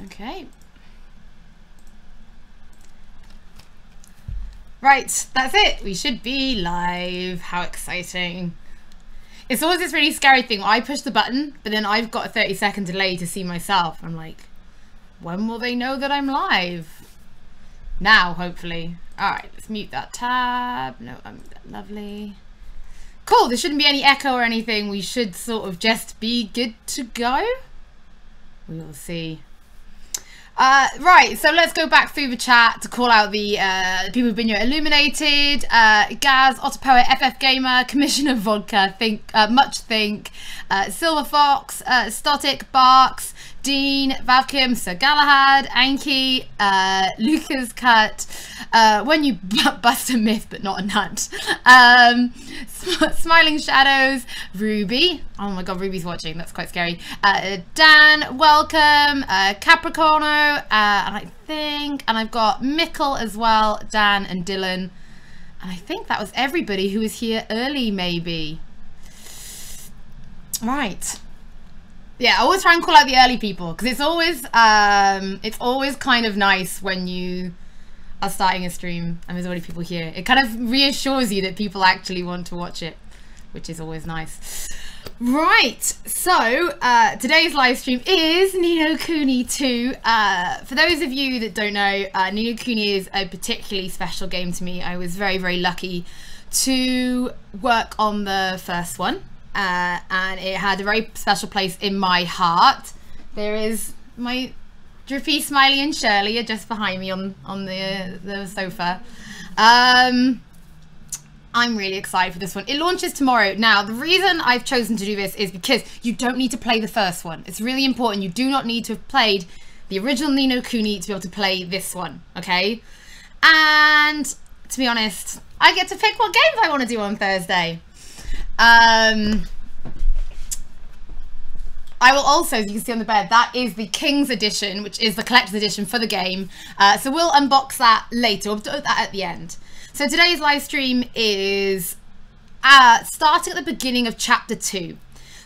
Okay. Right, that's it. We should be live. How exciting. It's always this really scary thing. I push the button, but then I've got a 30-second delay to see myself. I'm like, when will they know that I'm live? Now, hopefully. All right, let's mute that tab. No, lovely. Cool, there shouldn't be any echo or anything. We should sort of just be good to go. We will see. Right, so let's go back through the chat to call out the people who've been here. Illuminated, Gaz, Otterpoet, FF Gamer, Commissioner Vodka, Much Think, Silver Fox, Stotic, Barks, Dean, Valkim, Sir Galahad, Anki, Lucas Cut, When You Bust a Myth but Not a Nut, Smiling Shadows, Ruby, oh my god, Ruby's watching, that's quite scary, Dan, welcome, Capricorno, and I've got Mickle as well, Dan and Dylan, and I think that was everybody who was here early, maybe. Right. Yeah, I always try and call out the early people because it's always kind of nice when you are starting a stream and there's already people here. It kind of reassures you that people actually want to watch it, which is always nice. Right, so today's live stream is Ni No Kuni II. For those of you that don't know, Ni No Kuni is a particularly special game to me. I was very, very lucky to work on the first one. And it had a very special place in my heart. There is my Drippy, Smiley and Shirley are just behind me on the sofa. I'm really excited for this one. It launches tomorrow. Now, the reason I've chosen to do this is because you don't need to play the first one. It's really important. You do not need to have played the original Ni No Kuni to be able to play this one, okay? And to be honest, I get to pick what games I want to do on Thursday. I will also, as you can see on the bed, that is the King's Edition, which is the collector's edition for the game. So we'll unbox that later. We'll do that at the end. So today's live stream is starting at the beginning of chapter 2.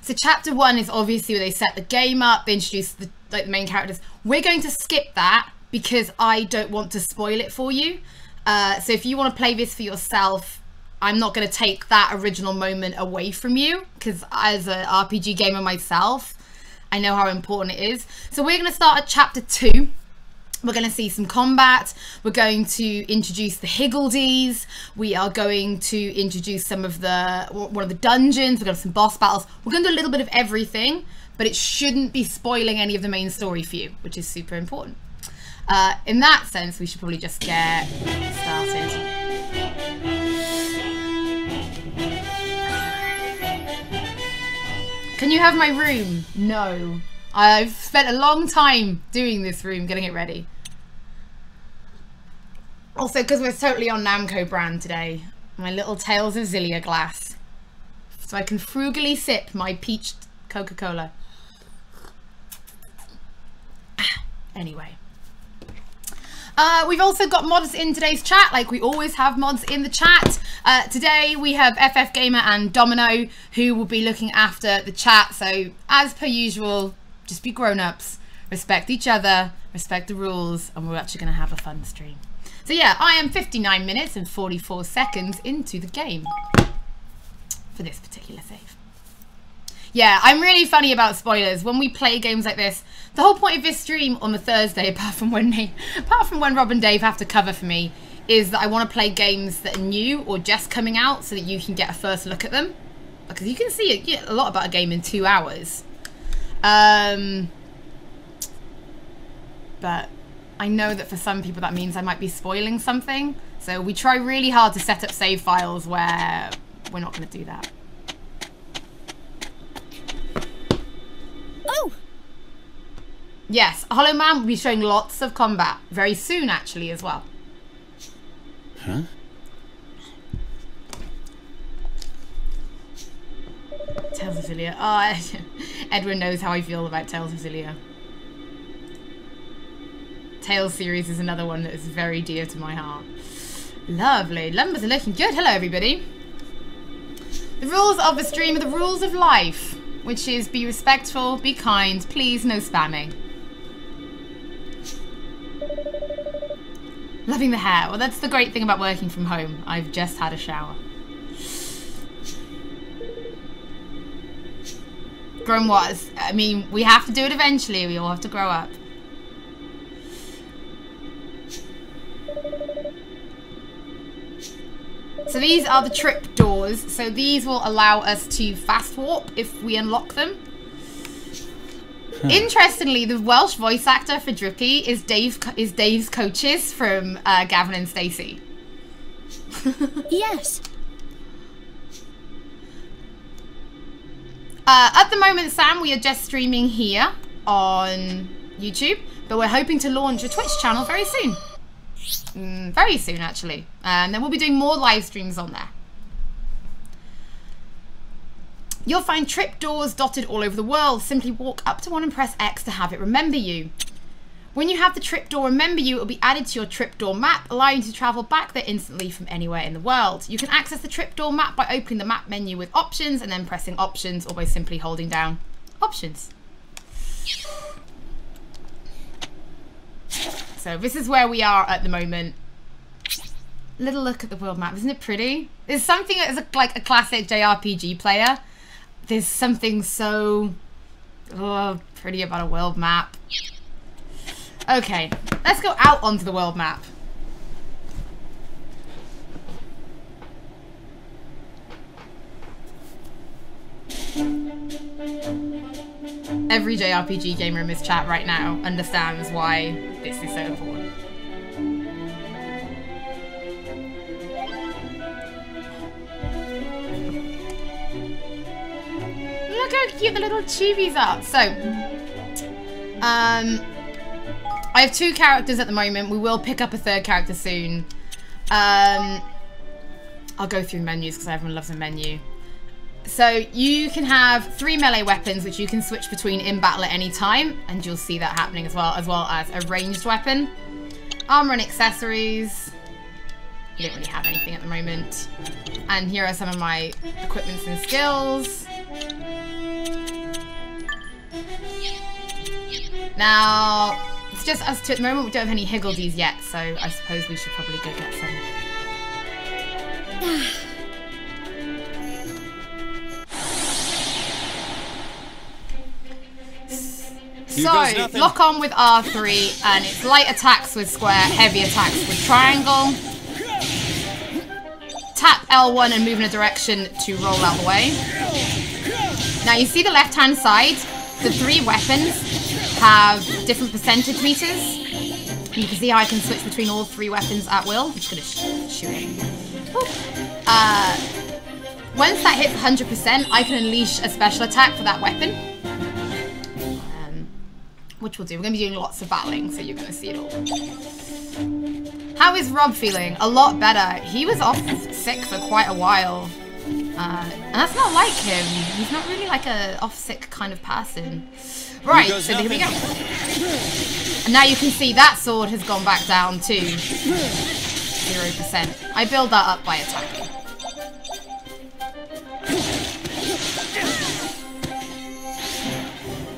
So chapter 1 is obviously where they set the game up, they introduce the main characters. We're going to skip that because I don't want to spoil it for you. So if you want to play this for yourself, I'm not going to take that original moment away from you because as an RPG gamer myself, I know how important it is. So we're going to start at chapter 2. We're going to see some combat. We're going to introduce the Higgledies. We are going to introduce one of the dungeons. We're going to have some boss battles. We're going to do a little bit of everything, but it shouldn't be spoiling any of the main story for you, which is super important. In that sense, we should probably just get started. Can you have my room? No. I've spent a long time doing this room, getting it ready. Also, because we're totally on Namco brand today, my little Tales of Xillia glass. So I can frugally sip my peach Coca-Cola. Anyway. We've also got mods in today's chat, like we always have mods in the chat. Today we have FF Gamer and Domino who will be looking after the chat. So as per usual, just be grown-ups, respect each other, respect the rules, and we're actually going to have a fun stream. So yeah, I am 59 minutes and 44 seconds into the game for this particular save. Yeah, I'm really funny about spoilers. When we play games like this, the whole point of this stream on the Thursday, apart from when Rob and Dave have to cover for me, is that I want to play games that are new or just coming out so that you can get a first look at them. Because you can see a lot about a game in 2 hours. But I know that for some people that means I might be spoiling something. So we try really hard to set up save files where we're not going to do that. Oh! Yes, Hollow Man will be showing lots of combat very soon, actually, as well. Huh? Tales of Xillia. Oh, Edwin knows how I feel about Tales of Xillia. Tales series is another one that is very dear to my heart. Lovely. Numbers are looking good. Hello, everybody. The rules of the stream are the rules of life, which is be respectful, be kind, please, no spamming. Loving the hair. Well, that's the great thing about working from home. I've just had a shower. Grown was. I mean, we have to do it eventually. We all have to grow up. So these are the trip doors. So these will allow us to fast warp if we unlock them. Interestingly, the Welsh voice actor for Drippy is Dave's coaches from Gavin and Stacey. Yes. At the moment, Sam, we are just streaming here on YouTube, but we're hoping to launch a Twitch channel very soon. Very soon, actually. And then we'll be doing more live streams on there. You'll find trip doors dotted all over the world. Simply walk up to one and press X to have it remember you. When you have the trip door remember you, it will be added to your trip door map, allowing you to travel back there instantly from anywhere in the world. You can access the trip door map by opening the map menu with options and then pressing options, or by simply holding down options. So this is where we are at the moment. Little look at the world map. Isn't it pretty? There's something as like a classic JRPG player. There's something so pretty about a world map. Okay, let's go out onto the world map. Every JRPG gamer in this chat right now understands why this is so important. Look how cute the little chibis are. So, I have 2 characters at the moment. We will pick up a 3rd character soon. I'll go through menus because everyone loves a menu. So you can have 3 melee weapons which you can switch between in battle at any time, and you'll see that happening as well as a ranged weapon. Armor and accessories. You don't really have anything at the moment. And here are some of my equipments and skills. Now, it's just us 2 at the moment. We don't have any Higgledies yet, so I suppose we should probably go get some. So, lock on with R3, and it's light attacks with square, heavy attacks with triangle. Tap L1 and move in a direction to roll out the way. Now, you see the left-hand side? The 3 weapons have different percentage meters. You can see how I can switch between all 3 weapons at will. I'm just going to shoot it. Once that hits 100%, I can unleash a special attack for that weapon. Which we'll do. We're going to be doing lots of battling, so you're going to see it all. How is Rob feeling? A lot better. He was off sick for quite a while. And that's not like him. He's not really like a off sick kind of person. Right, so here we go. And now you can see that sword has gone back down to 0%. I build that up by attacking.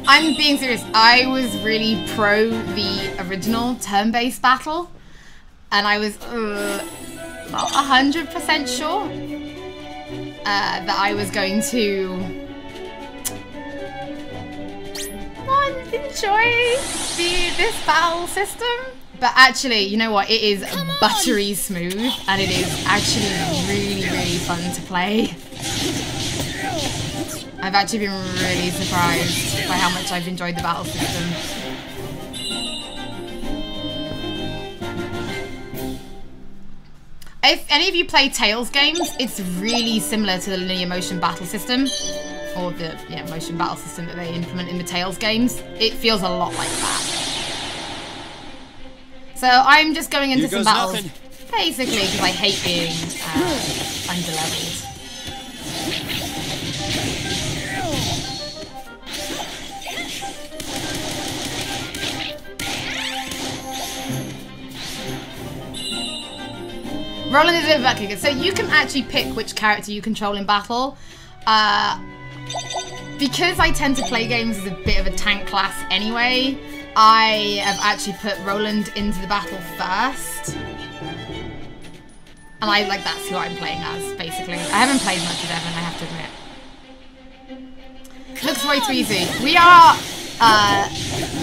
I'm being serious. I was really pro the original turn-based battle, and I was not 100% sure that I was going to not enjoy this battle system. But actually, you know what? It is buttery smooth, and it is actually really, really fun to play. I've actually been really surprised by how much I've enjoyed the battle system. If any of you play Tales games, it's really similar to the linear motion battle system, or the motion battle system that they implement in the Tales games. It feels a lot like that. So I'm just going into some battles, basically because I hate being underleveled. Roland is a bit of a butt kicker. So you can actually pick which character you control in battle. Because I tend to play games as a bit of a tank class anyway, I have actually put Roland into the battle first. And that's who I'm playing as, basically. I haven't played much of Evan, I have to admit. Looks way too easy. We are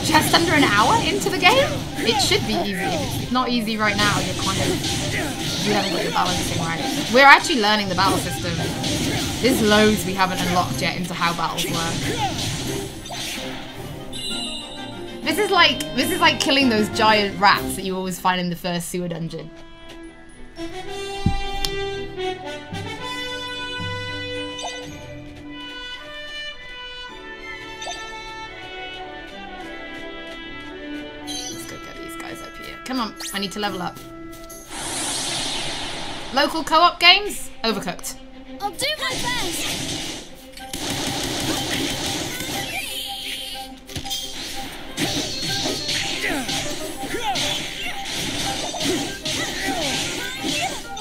just under an hour into the game. It should be easy. If it's not easy right now, you haven't got your balancing right. We're actually learning the battle system. There's loads we haven't unlocked yet into how battles work. This is like killing those giant rats that you always find in the first sewer dungeon. Let's go get these guys up here. Come on, I need to level up. Local co-op games? Overcooked. I'll do my best.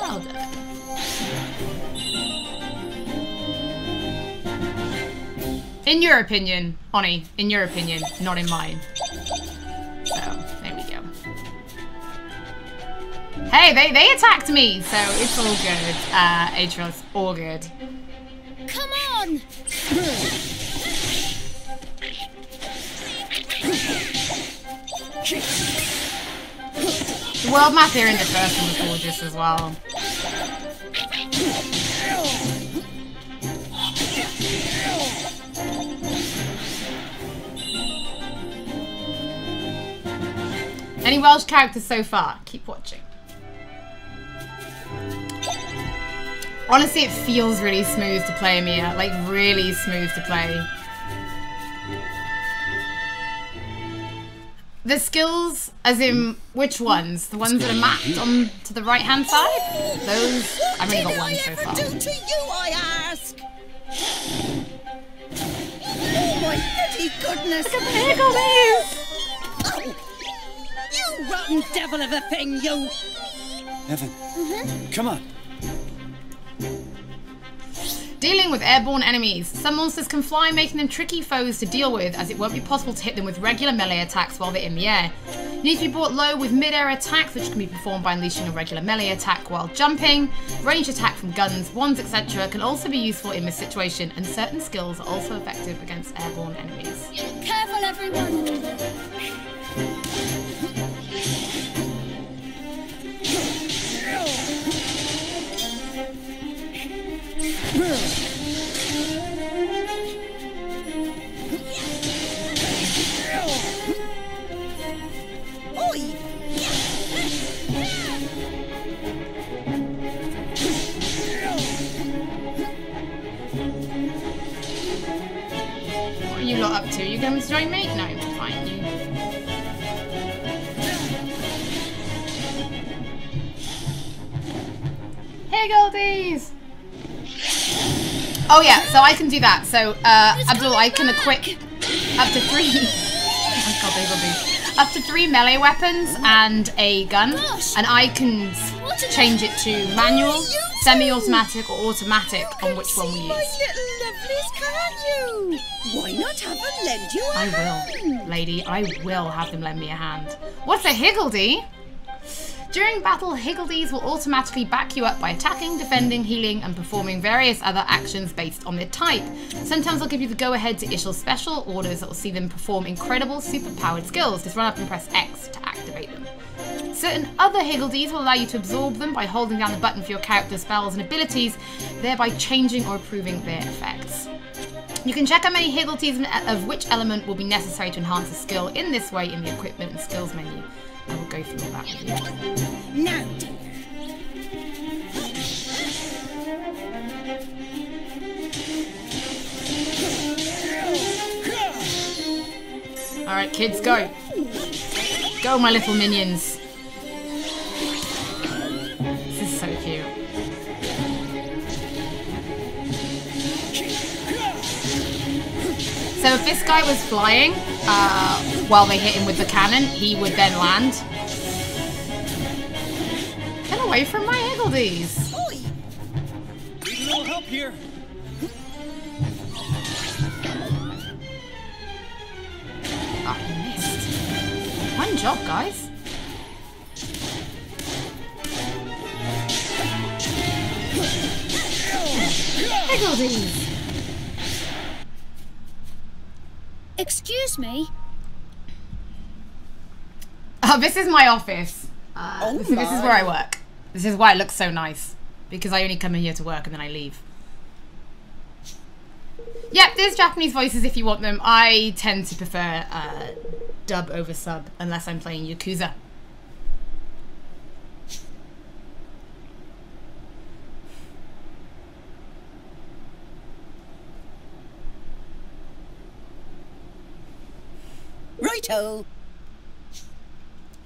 Well done. In your opinion, Oni, in your opinion, not in mine. So, there we go. Hey, they attacked me, so it's all good. Atros, all good. Come on! The world map here in the first one was gorgeous as well. Any Welsh characters so far? Keep watching. Honestly, it feels really smooth to play, Mia. Like, really smooth to play. The skills, as in, which ones? The ones that are mapped on to the right-hand side? Those? I've only got one so far. What did I ever do to you, I ask? Oh my bloody goodness! Look at the Higgledies! Oh, you rotten devil of a thing, you! Evan, come on. Dealing with airborne enemies. Some monsters can fly, making them tricky foes to deal with, as it won't be possible to hit them with regular melee attacks while they're in the air. You need to be brought low with mid-air attacks, which can be performed by unleashing a regular melee attack while jumping. Ranged attack from guns, wands, etc. can also be useful in this situation, and certain skills are also effective against airborne enemies. Careful, everyone! What are you lot up to? You going to join me? No, fine. You. Higgledies! Oh yeah, so I can do that. So, Abdul, I can equip up to 3... oh god, Higgledies. Up to 3 melee weapons and a gun. And I can change it to manual, semi-automatic or automatic on which one we use. My little lovelies, can you? Why not have them lend you a hand? I will, lady. I will have them lend me a hand. What's a Higgledy? During battle, Higgledies will automatically back you up by attacking, defending, healing, and performing various other actions based on their type. Sometimes I'll give you the go-ahead to issue special orders that will see them perform incredible, super-powered skills. Just run up and press X to activate them. Certain other Higgledies will allow you to absorb them by holding down the button for your character's spells and abilities, thereby changing or improving their effects. You can check how many Higgledies of which element will be necessary to enhance a skill in this way in the equipment and skills menu. I will go through all that with you. Now, Alright, kids, go. Go, my little minions. This is so cute. So if this guy was flying, while they hit him with the cannon, he would then land. Get away from my Higgledies! Need a little help here. Oh, he missed. One job, guys. Higgledies! Excuse me? Oh, this is my office. This is where I work. This is why it looks so nice. Because I only come in here to work and then I leave. Yep, there's Japanese voices if you want them. I tend to prefer dub over sub unless I'm playing Yakuza. Righto.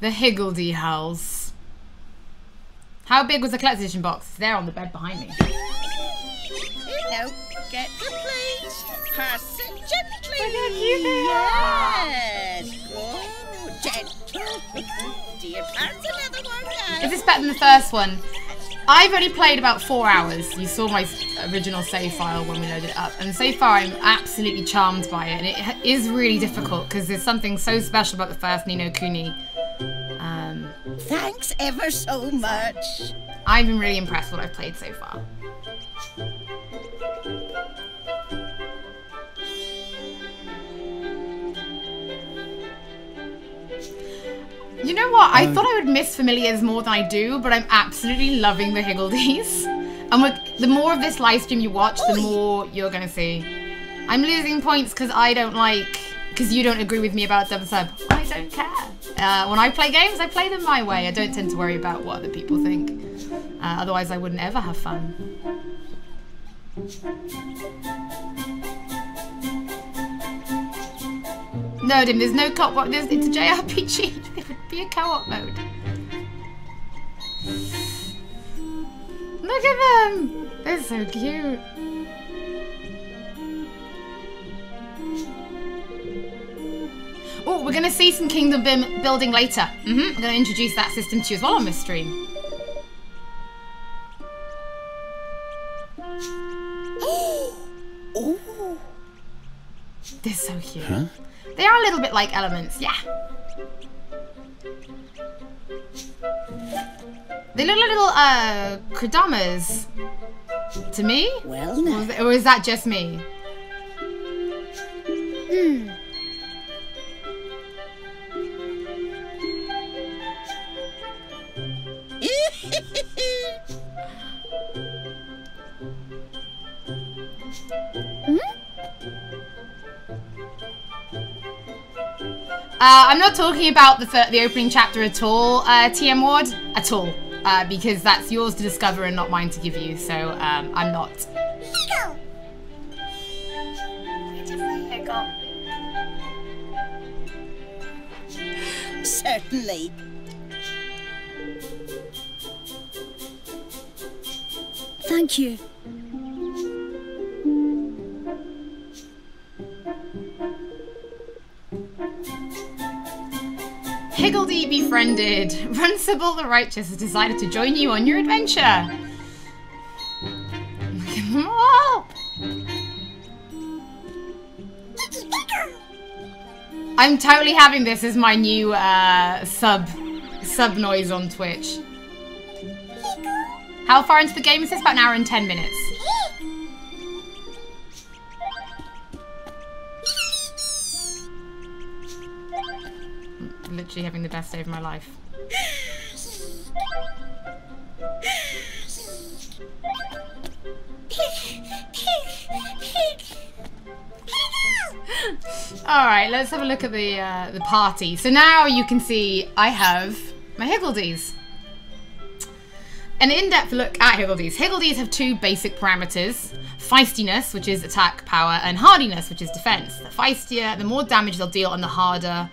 The Higgledy house. How big was the collector's edition box? It's there on the bed behind me. Hello. Get the place. Pass it gently. Yes. Good. Gentle. Do you fancy another one now? Is this better than the first one? I've only played about 4 hours. You saw my original save file when we loaded it up. And so far I'm absolutely charmed by it. And it is really difficult because there's something so special about the first Ni No Kuni. Thanks ever so much. I've been really impressed with what I've played so far. You know what? I thought I would miss familiars more than I do, but I'm absolutely loving the Higgledies. And the more of this live stream you watch, the more you're going to see. I'm losing points because I don't like... Because you don't agree with me about dub sub. I don't care. When I play games, I play them my way. I don't tend to worry about what other people think. Otherwise, I wouldn't ever have fun. No, Dim, there's no co-op. It's a JRPG. There would be a co-op mode. Look at them. They're so cute. Oh, we're going to see some kingdom building later. I'm going to introduce that system to you as well on this stream. Oh. They're so cute. Huh? They are a little bit like elements, yeah. They look like little Kradamas to me. Well, now. Or is that just me? I'm not talking about the opening chapter at all, TM Ward, at all, because that's yours to discover and not mine to give you, so I'm not. Certainly. Thank you. Higgledy befriended. Runcible the Righteous has decided to join you on your adventure. Look at them all. I'm totally having this as my new sub noise on Twitch. How far into the game is this? About an hour and 10 minutes. I'm literally having the best day of my life. Alright, let's have a look at the party. So now you can see I have my Higgledies. An in-depth look at Higgledies. Higgledies have two basic parameters. Feistiness, which is attack power, and hardiness, which is defense. The feistier, the more damage they'll deal, and the hardier,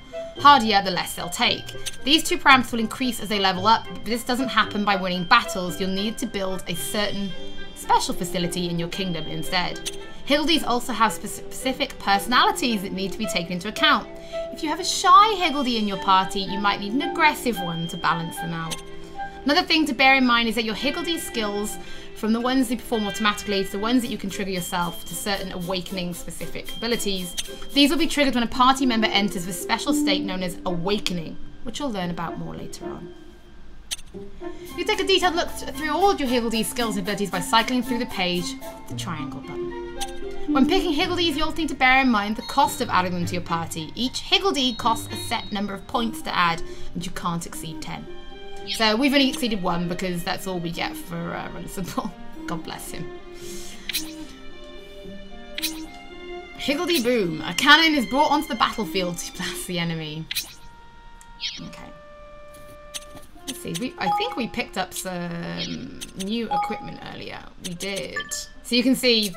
the less they'll take. These two parameters will increase as they level up, but this doesn't happen by winning battles. You'll need to build a certain special facility in your kingdom instead. Higgledies also have specific personalities that need to be taken into account. If you have a shy Higgledy in your party, you might need an aggressive one to balance them out. Another thing to bear in mind is that your Higgledy skills, from the ones you perform automatically to the ones that you can trigger yourself to certain awakening specific abilities, these will be triggered when a party member enters the special state known as awakening, which you'll learn about more later on. You take a detailed look through all your Higgledy skills and abilities by cycling through the page with the triangle button. When picking Higgledies, you also need to bear in mind the cost of adding them to your party. Each Higgledy costs a set number of points to add, and you can't exceed 10. So we've only exceeded 1 because that's all we get for Runcible. God bless him. Higgledy Boom. A cannon is brought onto the battlefield to blast the enemy. Okay. Let's see. I think we picked up some new equipment earlier. We did. So you can see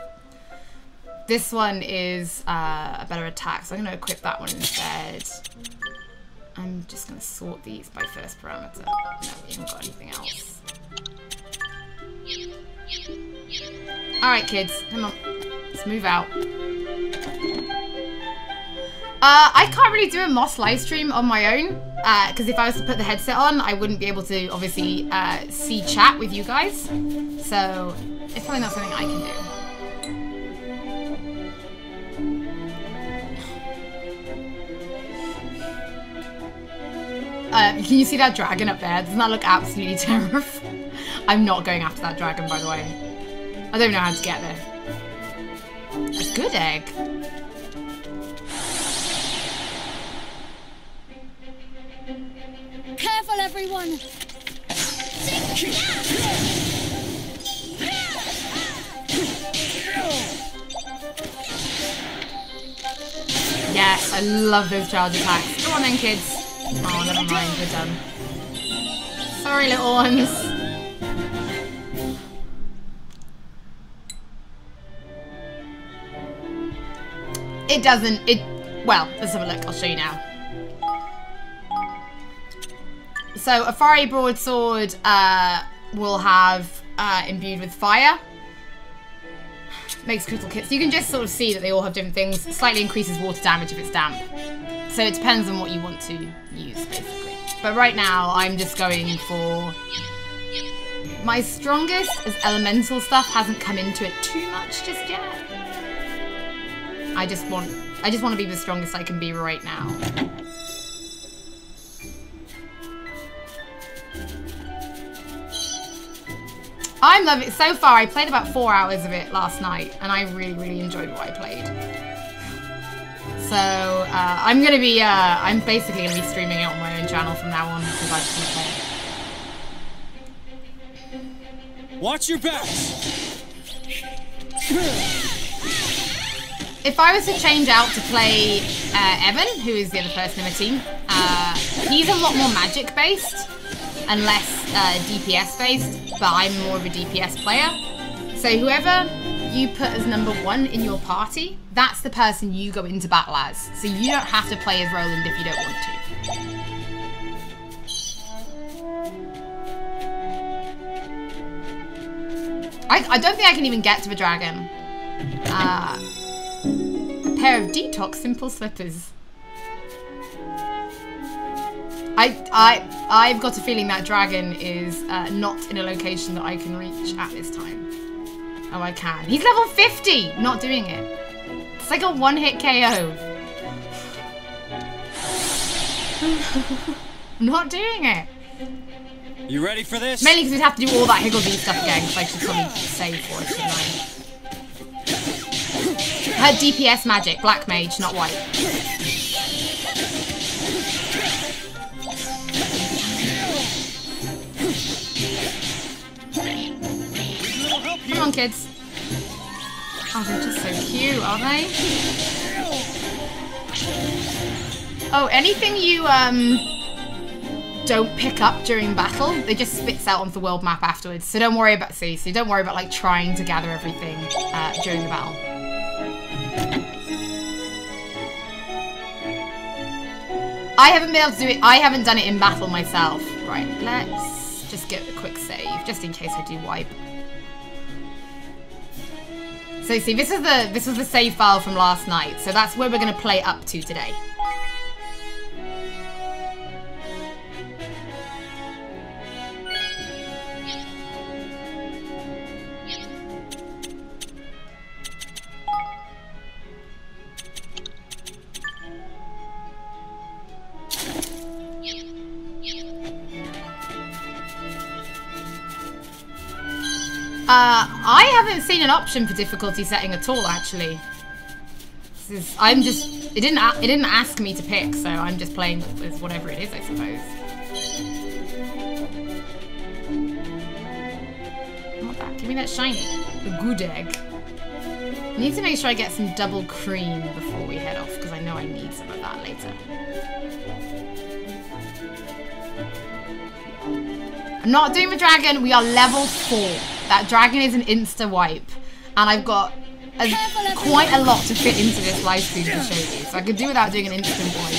this one is a better attack. So I'm going to equip that one instead. I'm just going to sort these by first parameter. No, we haven't got anything else. Alright, kids. Come on. Let's move out. I can't really do a Moss livestream on my own. Because if I was to put the headset on, I wouldn't be able to, obviously, see chat with you guys. So, it's probably not something I can do. Can you see that dragon up there? Doesn't that look absolutely terrifying? I'm not going after that dragon, by the way. I don't know how to get there. A good egg. Careful, everyone! Yes, I love those charge attacks. Go on then, kids. Oh, never mind, we're done. Sorry, little ones. It doesn't, well, let's have a look, I'll show you now. So, a fiery broadsword will have imbued with fire. Makes critical hits. So you can just sort of see that they all have different things. Slightly increases water damage if it's damp. So it depends on what you want to use, basically. But right now, I'm just going for my strongest, as elemental stuff hasn't come into it too much just yet. I just want to be the strongest I can be right now. I'm loving it. So far, I played about 4 hours of it last night, and I really, really enjoyed what I played. So, I'm going to be, I'm basically going to be streaming it on my own channel from now on, because I just want to play it. Watch your backs! If I was to change out to play Evan, who is the other person in the team, he's a lot more magic-based and less DPS-based, but I'm more of a DPS player. So whoever you put as number 1 in your party, that's the person you go into battle as. So you don't have to play as Roland if you don't want to. I don't think I can even get to the dragon. A pair of detox simple slippers. I've got a feeling that dragon is not in a location that I can reach at this time. Oh, I can. He's level 50! Not doing it. It's like a one-hit KO. Not doing it. You ready for this? Mainly because we'd have to do all that Higgledy stuff again, because I should probably save for it, shouldn't I? Her DPS magic, black mage, not white. Come on, kids. Oh, they're just so cute, aren't they? Oh, anything you don't pick up during battle, they just spits out onto the world map afterwards. So don't worry about don't worry about like trying to gather everything during the battle. I haven't been able to do it. I haven't done it in battle myself. Right, let's just get a quick save, just in case I do wipe. So see, this was the save file from last night. So that's where we're going to play up to today. I haven't seen an option for difficulty setting at all, actually. It didn't ask me to pick, so I'm just playing with whatever it is, I suppose. Not that. Give me that shiny. A good egg. I need to make sure I get some double cream before we head off, because I know I need some of that later. I'm not doing the dragon. We are level 4. That dragon is an insta wipe, and I've got quite a lot to fit into this live stream to show you, so I could do without doing an instant wipe.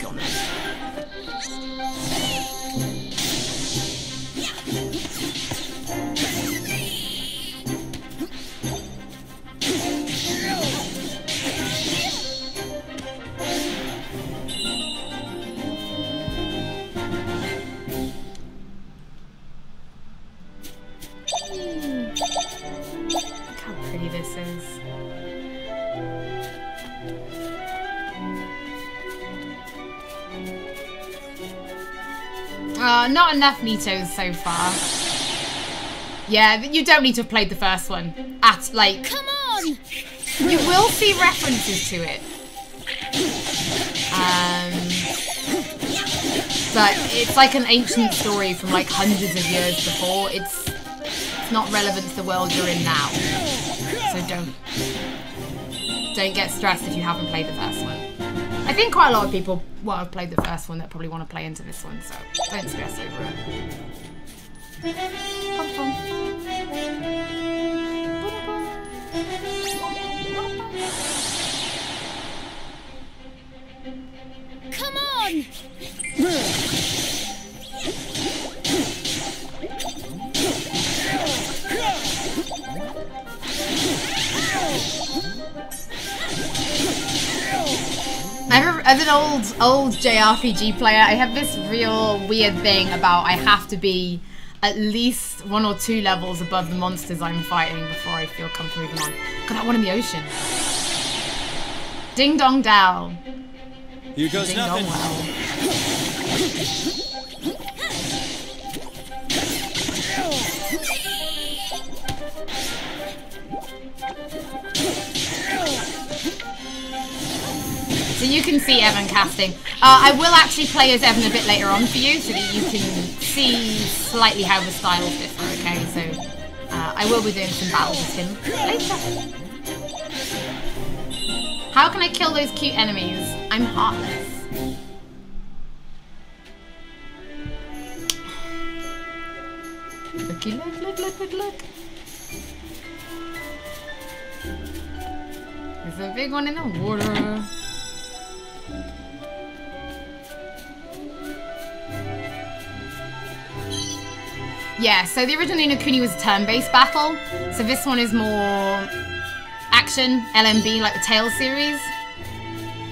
Go on, then. Look how pretty this is. Not enough Nitos so far. Yeah, you don't need to have played the first one. Come on! You will see references to it. But it's like an ancient story from like hundreds of years before. It's not relevant to the world you're in now. So don't get stressed if you haven't played the first one. I think quite a lot of people have played the first one that probably want to play into this one, so don't stress over it. Come on! As an old JRPG player, I have this real weird thing about I have to be at least 1 or 2 levels above the monsters I'm fighting before I feel comfortable moving on. Got that one in the ocean. Ding dong dow. Here goes Ding nothing. dong well. So you can see Evan casting. I will actually play as Evan a bit later on for you so that you can see slightly how the styles differ, okay? So I will be doing some battles with him later. How can I kill those cute enemies? I'm heartless. Looky, look. There's a big one in the water. Yeah, so the original Ni No Kuni was a turn-based battle, so this one is more action, LMB, like the Tales series.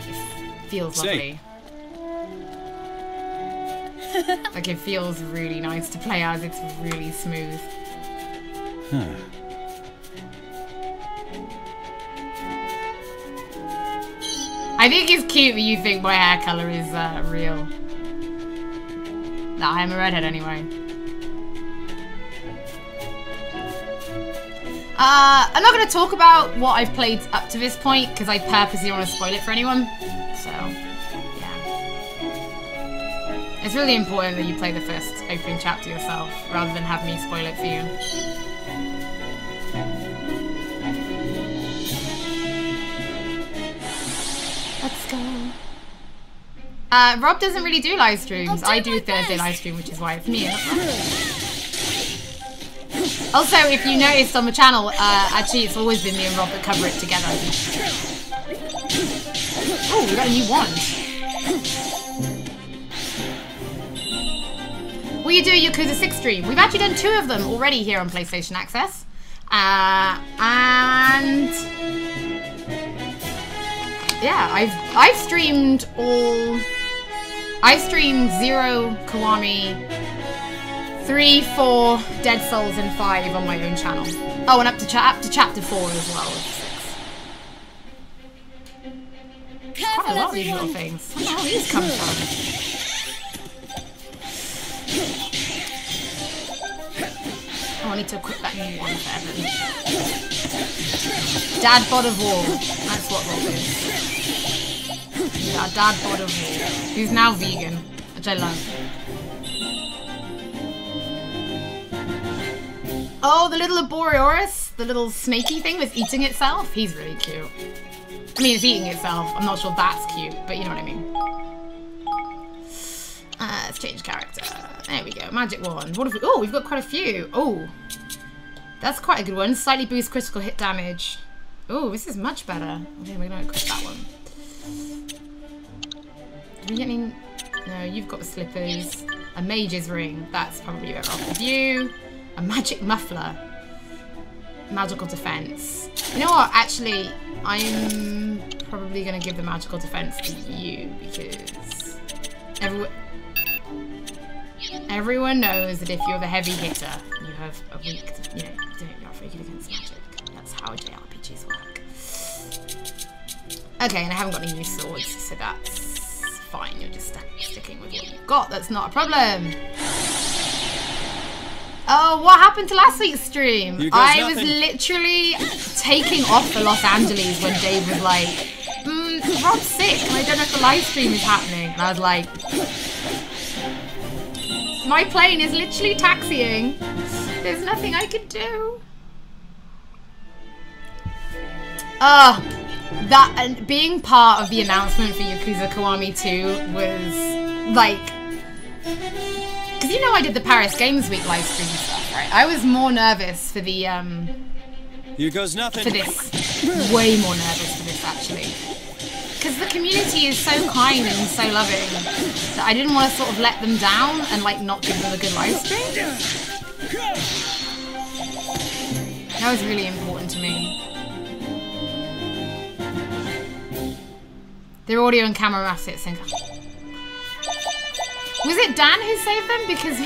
It feels lovely. Like, it feels really nice to play as, it's really smooth. Huh. I think it's cute that you think my hair colour is real. Nah, I'm a redhead anyway. I'm not going to talk about what I've played up to this point because I purposely don't want to spoil it for anyone. So, yeah. It's really important that you play the first opening chapter yourself rather than have me spoil it for you. Let's go. Rob doesn't really do live streams. I do Thursday live stream, which is why it's me. Also, if you noticed on the channel, actually it's always been me and Rob that cover it together. Oh, we got a new wand. Will you do a Yakuza 6 stream? We've actually done 2 of them already here on PlayStation Access. And yeah, I've streamed 0 Kiwami, 3, 4, Dead Souls, and 5 on my own channel. Oh, and up to chapter 4 as well. Quite a lot of these little things. Where did all these come from? Oh, I need to equip that new one for Evan. Dad bod of war. That's what Rob is. Yeah, dad bod of war. Who's now vegan, which I love. Oh, the little Boreoris, the little snaky thing that's eating itself. He's really cute. I mean, it's eating itself. I'm not sure that's cute, but you know what I mean. Let's change character. There we go. Magic wand. What have we? Oh, we've got quite a few. Oh, that's quite a good one. Slightly boost critical hit damage. Oh, this is much better. Okay, we're gonna equip that one. Do we get any? No, you've got the slippers. A mage's ring. That's probably better off with you. A magic muffler. Magical defense. You know what? Actually, I'm probably gonna give the magical defense to you because everyone knows that if you're the heavy hitter, you have a weak, you're very good against magic. That's how JRPGs work. Okay, and I haven't got any new swords, so that's fine. You're just sticking with what you've got. That's not a problem. Oh, what happened to last week's stream? I was literally taking off for Los Angeles when Dave was like, Rob's sick and I don't know if the live stream is happening. And I was like, my plane is literally taxiing. There's nothing I can do. And being part of the announcement for Yakuza Kiwami 2 was like, because you know I did the Paris Games Week live stream stuff, right? I was more nervous for the Here goes nothing. for this. Way more nervous for this actually. Because the community is so kind and so loving that I didn't want to sort of let them down and like not give them a good live stream. That was really important to me. Their audio and camera assets and was it Dan who saved them? Because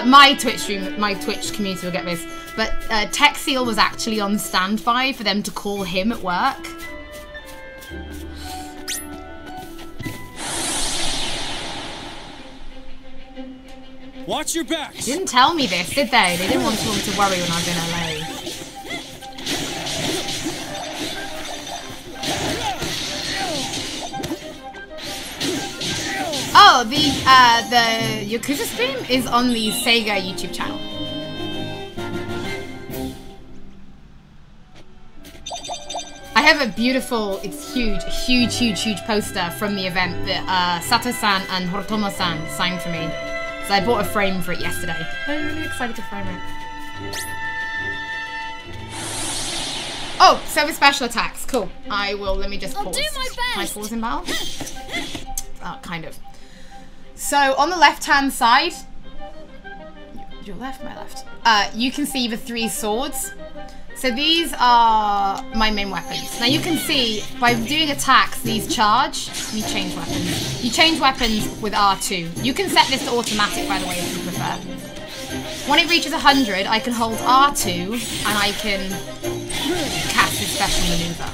my Twitch community will get this, but Tech Seal was actually on standby for them to call him at work. Watch your back. They didn't tell me this, did they? They didn't want someone to worry when I was in LA. Oh, the Yakuza stream is on the Sega YouTube channel. I have a beautiful, it's huge poster from the event that Sato-san and Horotomo-san signed for me. So I bought a frame for it yesterday. I'm really excited to frame it. Oh, service special attacks. Cool. I will, let me just pause. I'll do my best. Can I pause in battle? Kind of. So on the left-hand side, your left, my left, you can see the 3 swords. So these are my main weapons. Now you can see by doing attacks, these charge. Let me change weapons. You change weapons with R2. You can set this to automatic, by the way, if you prefer. When it reaches 100, I can hold R2 and I can cast this special maneuver.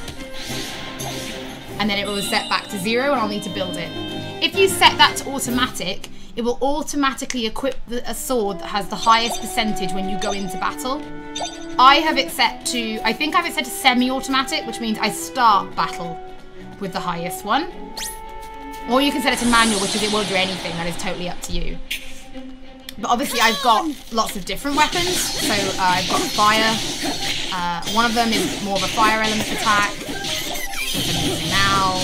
And then it will set back to 0 and I'll need to build it. If you set that to automatic, it will automatically equip a sword that has the highest percentage when you go into battle. I have it set to, I think I have it set to semi-automatic, which means I start battle with the highest one. Or you can set it to manual, which is it won't do anything, that is totally up to you. But obviously I've got lots of different weapons, so I've got fire. One of them is more of a fire element attack, which I'm using now.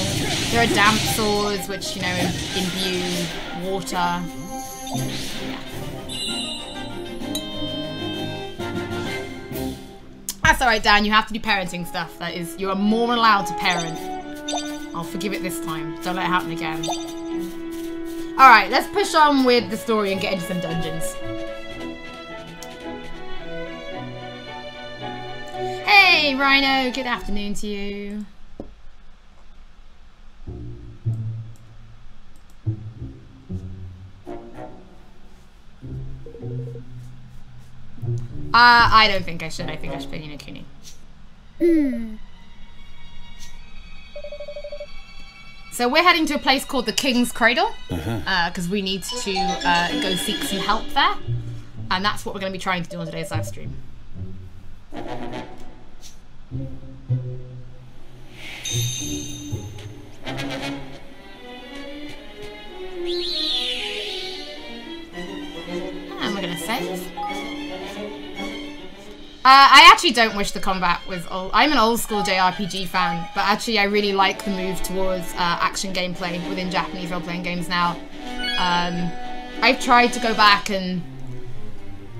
There are damp swords, which, you know, imbue water. Yeah. That's alright, Dan, you have to do parenting stuff. That is, you are more than allowed to parent. I'll forgive it this time. Don't let it happen again. Alright, let's push on with the story and get into some dungeons. Hey, Rhino, good afternoon to you. I don't think I should. I think I should play Ni No Kuni. So So we're heading to a place called the King's Cradle, because we need to go seek some help there. And that's what we're going to be trying to do on today's live stream. And we're going to save. I actually don't wish the combat was old. I'm an old school JRPG fan, but actually I really like the move towards action gameplay within Japanese role-playing games now. I've tried to go back and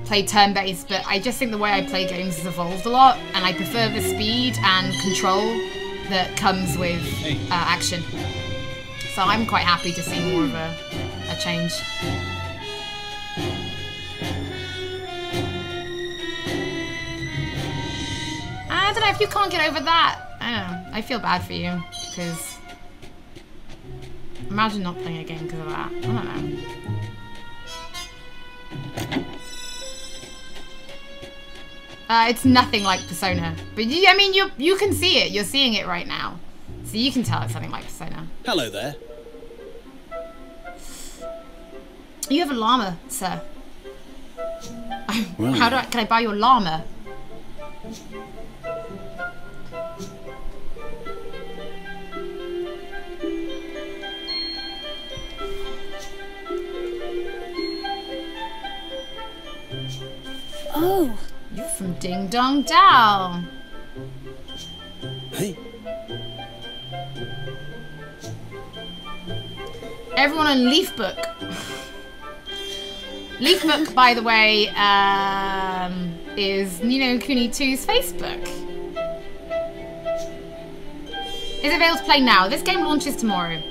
play turn-based, but I just think the way I play games has evolved a lot, and I prefer the speed and control that comes with action. So I'm quite happy to see more of a change. I don't know, if you can't get over that, I don't know, I feel bad for you, because imagine not playing a game because of that. I don't know. It's nothing like Persona, but I mean, you can see it. You're seeing it right now, so you can tell it's something like Persona. Hello there. You have a llama, sir. Well, Can I buy your llama? Oh. You're from Ding Dong Dao. Hey. Everyone on Leafbook. Leafbook, by the way, is Ni No Kuni II's Facebook. Is available to play now. This game launches tomorrow.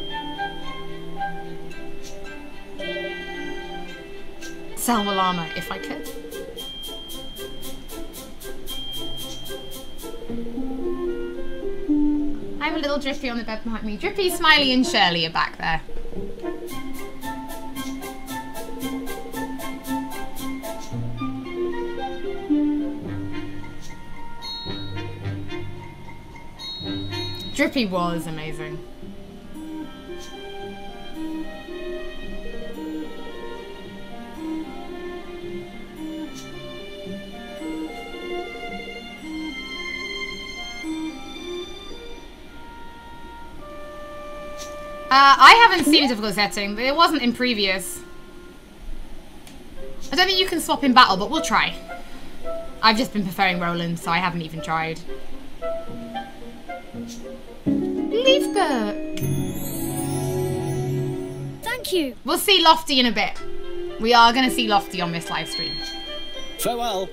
Salva Llama, if I could. I have a little Drippy on the bed behind me. Drippy, Smiley, and Shirley are back there. Drippy was amazing. I haven't seen a difficult setting, but it wasn't in previous. I don't think you can swap in battle, but we'll try. I've just been preferring Roland, so I haven't even tried. Leafbook! Thank you. We'll see Lofty in a bit. We are going to see Lofty on this live stream. Farewell.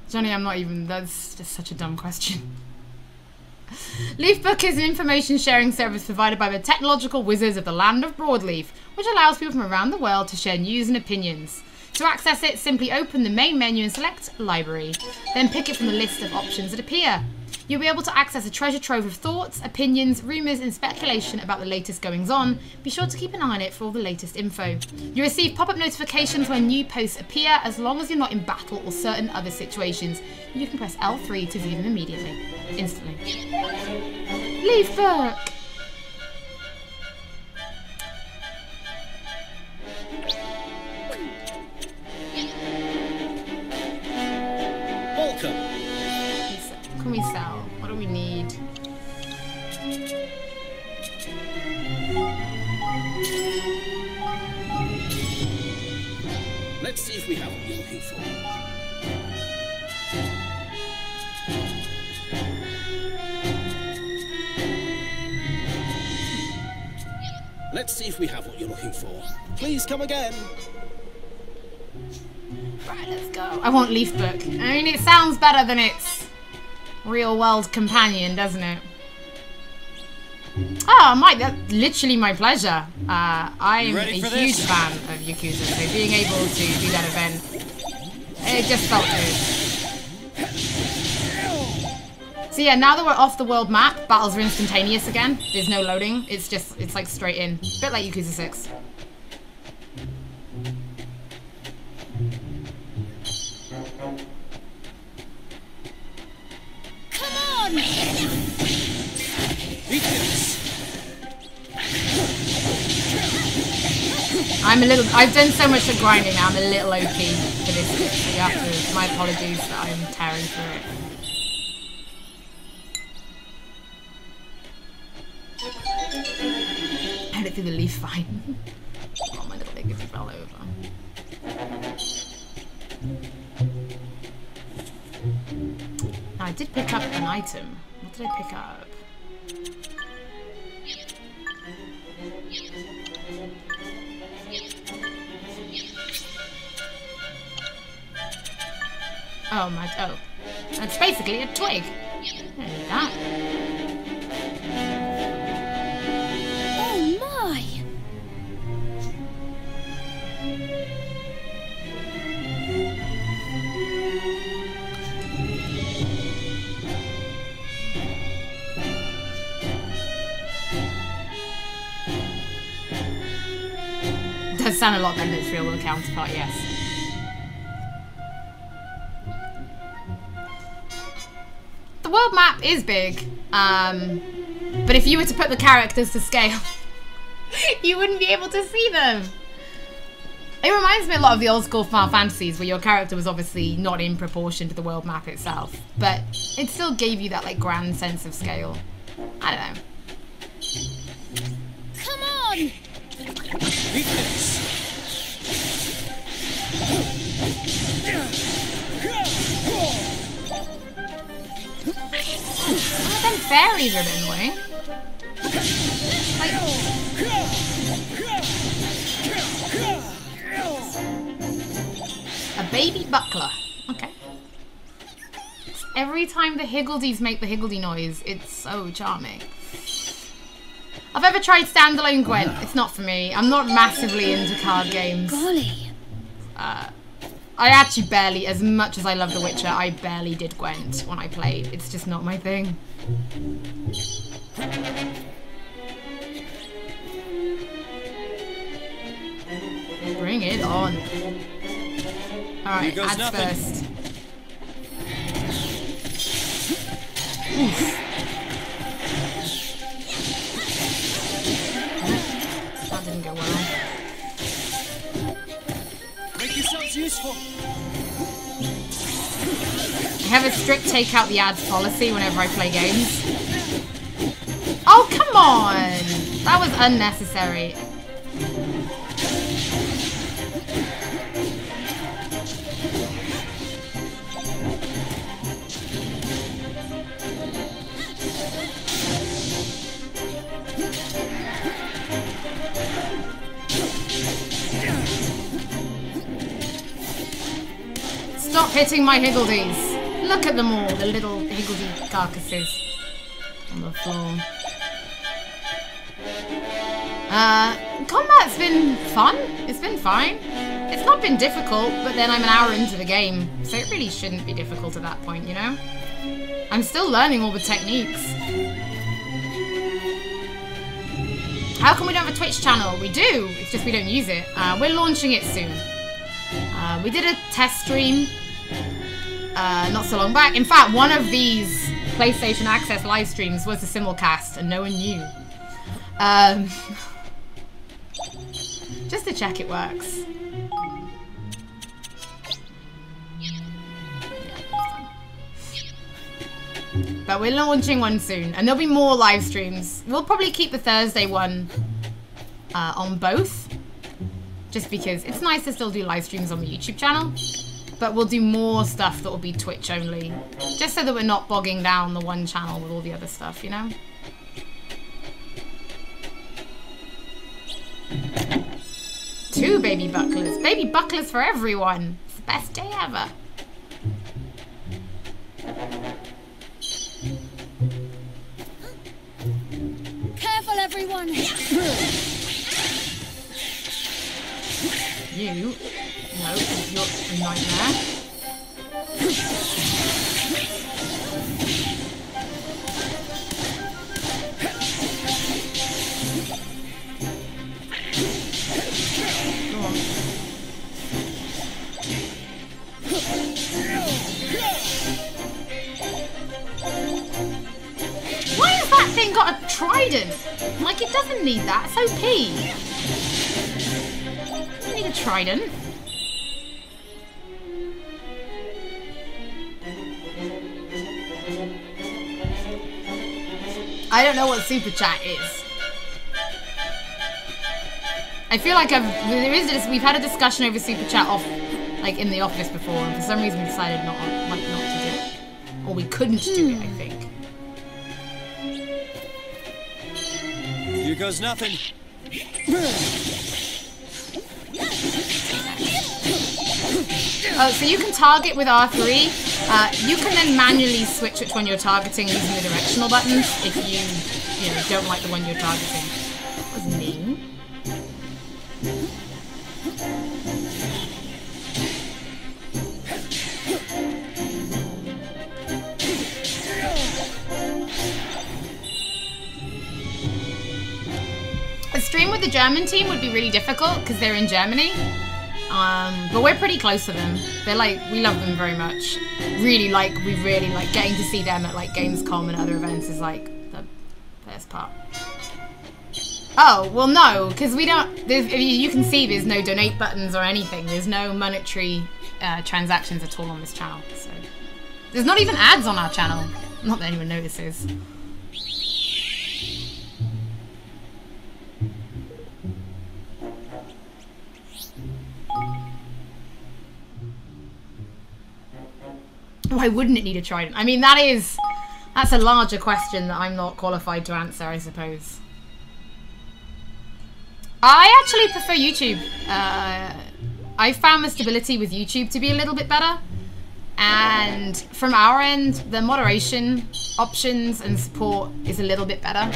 Johnny, I'm not even... That's just such a dumb question. Leafbook is an information sharing service provided by the technological wizards of the land of Broadleaf, which allows people from around the world to share news and opinions. To access it, simply open the main menu and select Library. Then pick it from the list of options that appear. You'll be able to access a treasure trove of thoughts, opinions, rumours and speculation about the latest goings-on. Be sure to keep an eye on it for all the latest info. You receive pop-up notifications when new posts appear, as long as you're not in battle or certain other situations. You can press L3 to view them immediately. Instantly. Leafbook! Welcome. Can we sell? What do we need? Let's see if we have what you're looking for. Let's see if we have what you're looking for. Please come again. Right, let's go. I want Leafbook. I mean, it sounds better than its real-world companion, doesn't it? Oh, Mike, that's literally my pleasure. I'm a huge fan of Yakuza, so being able to do that event, it just felt good. So yeah, now that we're off the world map, battles are instantaneous again. There's no loading. It's like straight in. A bit like Yakuza 6. I've done so much of grinding now, I'm a little OP for this. So you have to, my apologies that I'm tearing through it. I don't think the leaf fine. Oh, my little leg fell over. Now, I did pick up an item. What did I pick up? Oh my, oh. That's basically a twig. I don't need that. Oh my! Does sound a lot better than its real world counterpart, yes. The world map is big, but if you were to put the characters to scale, you wouldn't be able to see them. It reminds me a lot of the old school Final Fantasies, where your character was obviously not in proportion to the world map itself, but it still gave you that like grand sense of scale. I don't know. Come on! Oh, them fairies are a bit annoying. Like, a baby buckler. Okay. Every time the Higgledies make the Higgledy noise, it's so charming. I've ever tried standalone Gwent. It's not for me. I'm not massively into card games. Golly. I actually barely, as much as I love The Witcher, I barely did Gwent when I played. It's just not my thing. Bring it on. Alright, ads first. Oof. That didn't go well. Make yourselves useful. I have a strict take out the ads policy whenever I play games. Oh, come on! That was unnecessary. Stop hitting my Higgledies. Look at them all, the little Higgledy carcasses on the floor. Combat's been fun. It's been fine. It's not been difficult, but then I'm an hour into the game, so it really shouldn't be difficult at that point, you know? I'm still learning all the techniques. How come we don't have a Twitch channel? We do, it's just we don't use it. We're launching it soon. We did a test stream not so long back. In fact, one of these PlayStation Access live streams was a simulcast and no one knew. Just to check it works. But we're launching one soon, and there'll be more live streams. We'll probably keep the Thursday one on both, just because it's nice to still do live streams on the YouTube channel. But we'll do more stuff that will be Twitch only, just so that we're not bogging down the one channel with all the other stuff, you know? Two baby bucklers. Baby bucklers for everyone. It's the best day ever. Careful, everyone! You? No, you're a nightmare. Go on. Why has that thing got a trident? Like, it doesn't need that. It's OP. a trident. I don't know what super chat is. I feel like we've had a discussion over super chat off, like in the office before, and for some reason we decided not to do it, or we couldn't do it. I think. Here goes nothing. Oh, so you can target with R3. You can then manually switch which one you're targeting using the directional buttons if you don't like the one you're targeting. That was mean. A stream with the German team would be really difficult because they're in Germany. But we're pretty close to them. They're like, we love them very much. We really like getting to see them at like Gamescom and other events is like the best part. Oh, well no, because we don't, you can see there's no donate buttons or anything. There's no monetary transactions at all on this channel. So there's not even ads on our channel. Not that anyone notices. Why wouldn't it need a trident? I mean, that's a larger question that I'm not qualified to answer, I suppose. I actually prefer YouTube. I found the stability with YouTube to be a little bit better. And from our end, the moderation options and support is a little bit better.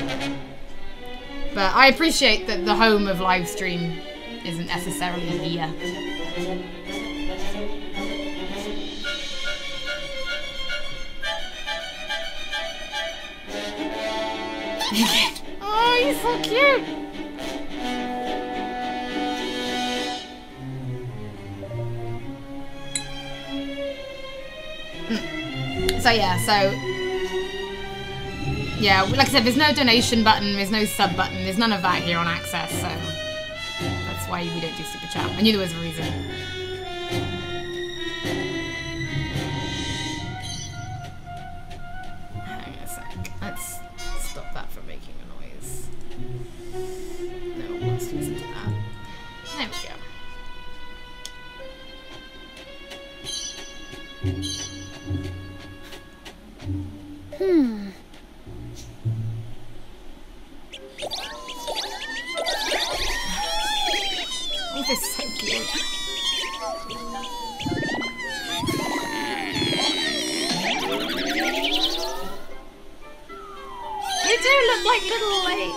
But I appreciate that the home of live stream isn't necessarily here. Oh, he's so cute! So yeah, like I said, there's no donation button, there's no sub button, there's none of that here on Access, so that's why we don't do super chat. I knew there was a reason. Hang on a sec, let's stop that from making a noise. No one wants to listen to that. There we go. Oh, this is so cute. They do look like little, like,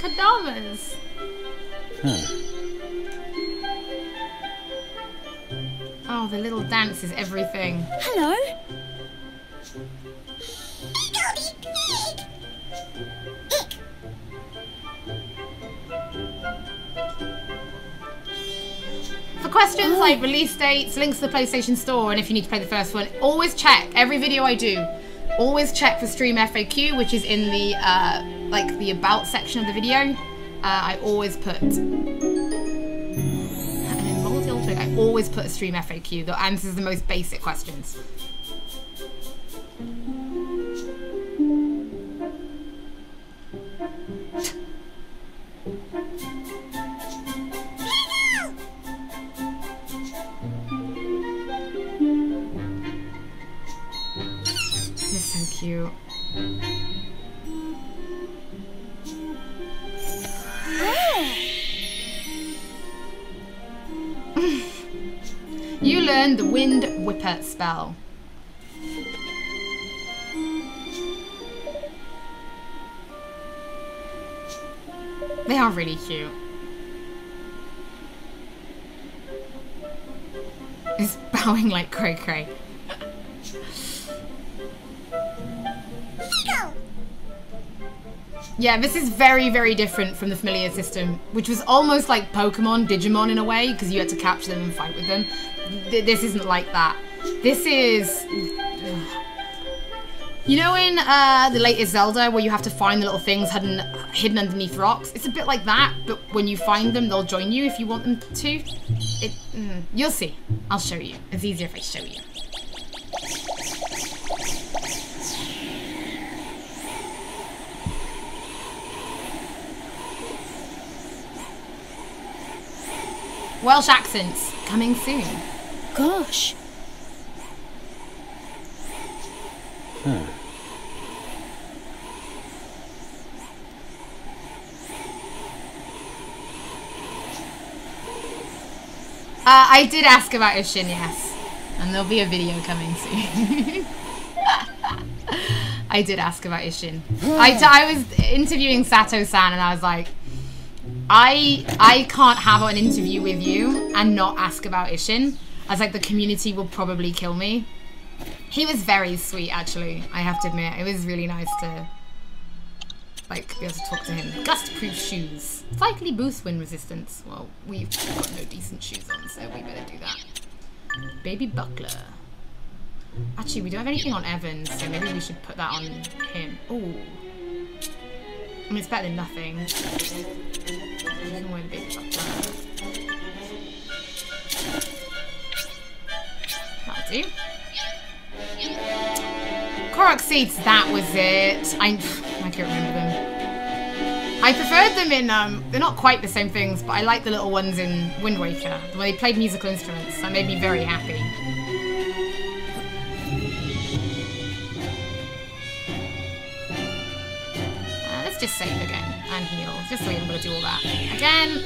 kadamas. Huh. Oh, the little dance is everything. Hello. For questions like release dates, links to the PlayStation Store, and if you need to play the first one, always check. Every video I do, always check for Stream FAQ, which is in the like the about section of the video. I always put, and in multi-ultra, I always put a Stream FAQ that answers the most basic questions. Cute. You learned the Wind Whipper spell. They are really cute. It's bowing like cray cray. Yeah, this is very, very different from the familiar system, which was almost like Pokemon, Digimon in a way, because you had to capture them and fight with them. This isn't like that. This is... You know in the latest Zelda where you have to find the little things hidden underneath rocks? It's a bit like that, but when you find them, they'll join you if you want them to. You'll see. I'll show you. It's easier if I show you. Welsh accents coming soon. Gosh. I did ask about Ishin, yes. And there'll be a video coming soon. I did ask about Ishin. I was interviewing Sato-san and I was like, I can't have an interview with you and not ask about Ishin. I was like, the community will probably kill me. He was very sweet, actually, I have to admit. It was really nice to, like, be able to talk to him. Gust-proof shoes. Slightly boost wind resistance. Well, we've got no decent shoes on, so we better do that. Baby buckler. Actually, we don't have anything on Evans, so maybe we should put that on him. Ooh. I mean, it's better than nothing. You can wear the baby buckler. That'll do. Korok seats, that was it. I can't remember them. I preferred them in, they're not quite the same things, but I like the little ones in Wind Waker, where they played musical instruments. That made me very happy. Let's just save again and heal, just so we haven't got to do all that again.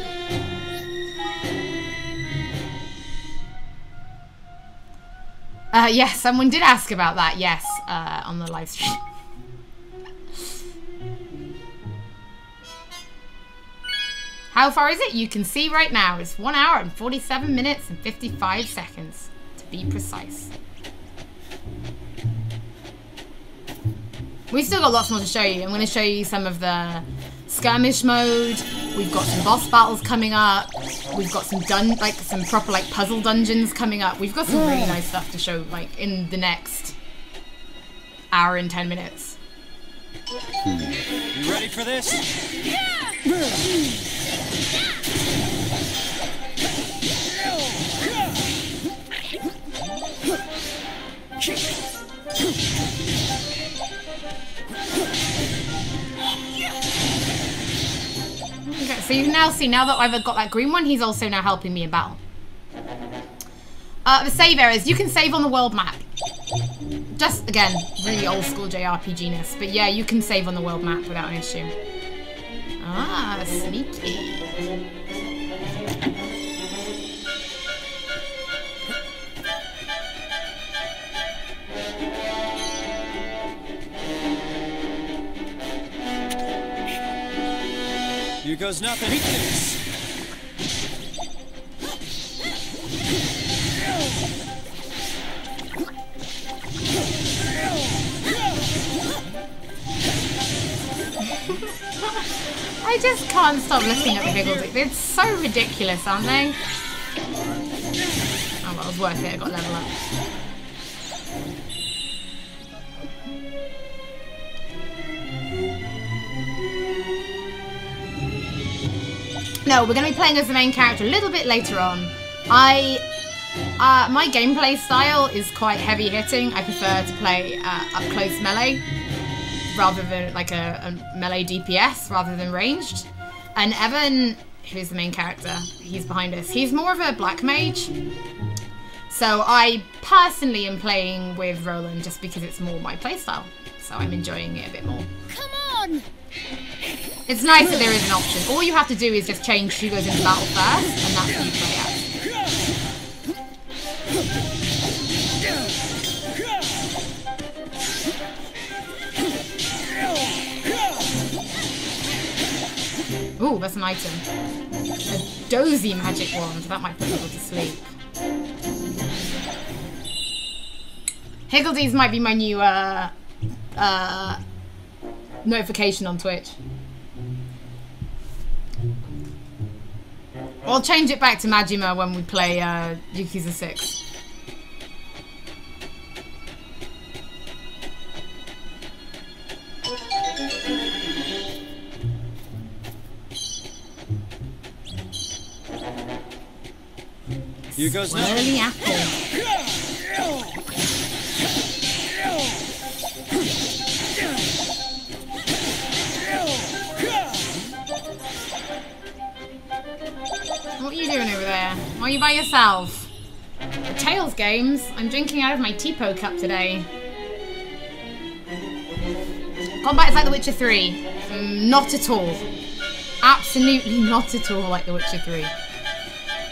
Yes, someone did ask about that, yes, on the live stream. How far is it? You can see right now. It's 1 hour and 47 minutes and 55 seconds, to be precise. We've still got lots more to show you. I'm going to show you some of the skirmish mode. We've got some boss battles coming up. We've got some some proper like puzzle dungeons coming up. We've got some really nice stuff to show like in the next hour and 10 minutes. You ready for this? Okay, so you can now see, now that I've got that green one, he's also now helping me in battle. The save areas, you can save on the world map. Just, again, really old school JRPG-ness. But yeah, you can save on the world map without an issue. Ah, sneaky. Here goes nothing. I just can't stop looking at the Higgledy. They're so ridiculous, aren't they? Oh, well, it was worth it. I got level up. No, we're going to be playing as the main character a little bit later on. My gameplay style is quite heavy hitting. I prefer to play up close melee rather than like a melee DPS rather than ranged. And Evan, who's the main character, he's behind us. He's more of a black mage. So I personally am playing with Roland just because it's more my playstyle. So I'm enjoying it a bit more. Come on! It's nice that there is an option. All you have to do is just change who goes into battle first, and that's who you play as. Ooh, that's an item. A dozy magic wand. That might put people to sleep. Higgledies might be my new notification on Twitch. I'll change it back to Majima when we play Yakuza 6. Here goes Swirly nothing. apple. What are you doing over there? Why are you by yourself? The Tails games. I'm drinking out of my Tipo cup today. Combat is like The Witcher 3. Not at all. Absolutely not at all like The Witcher 3.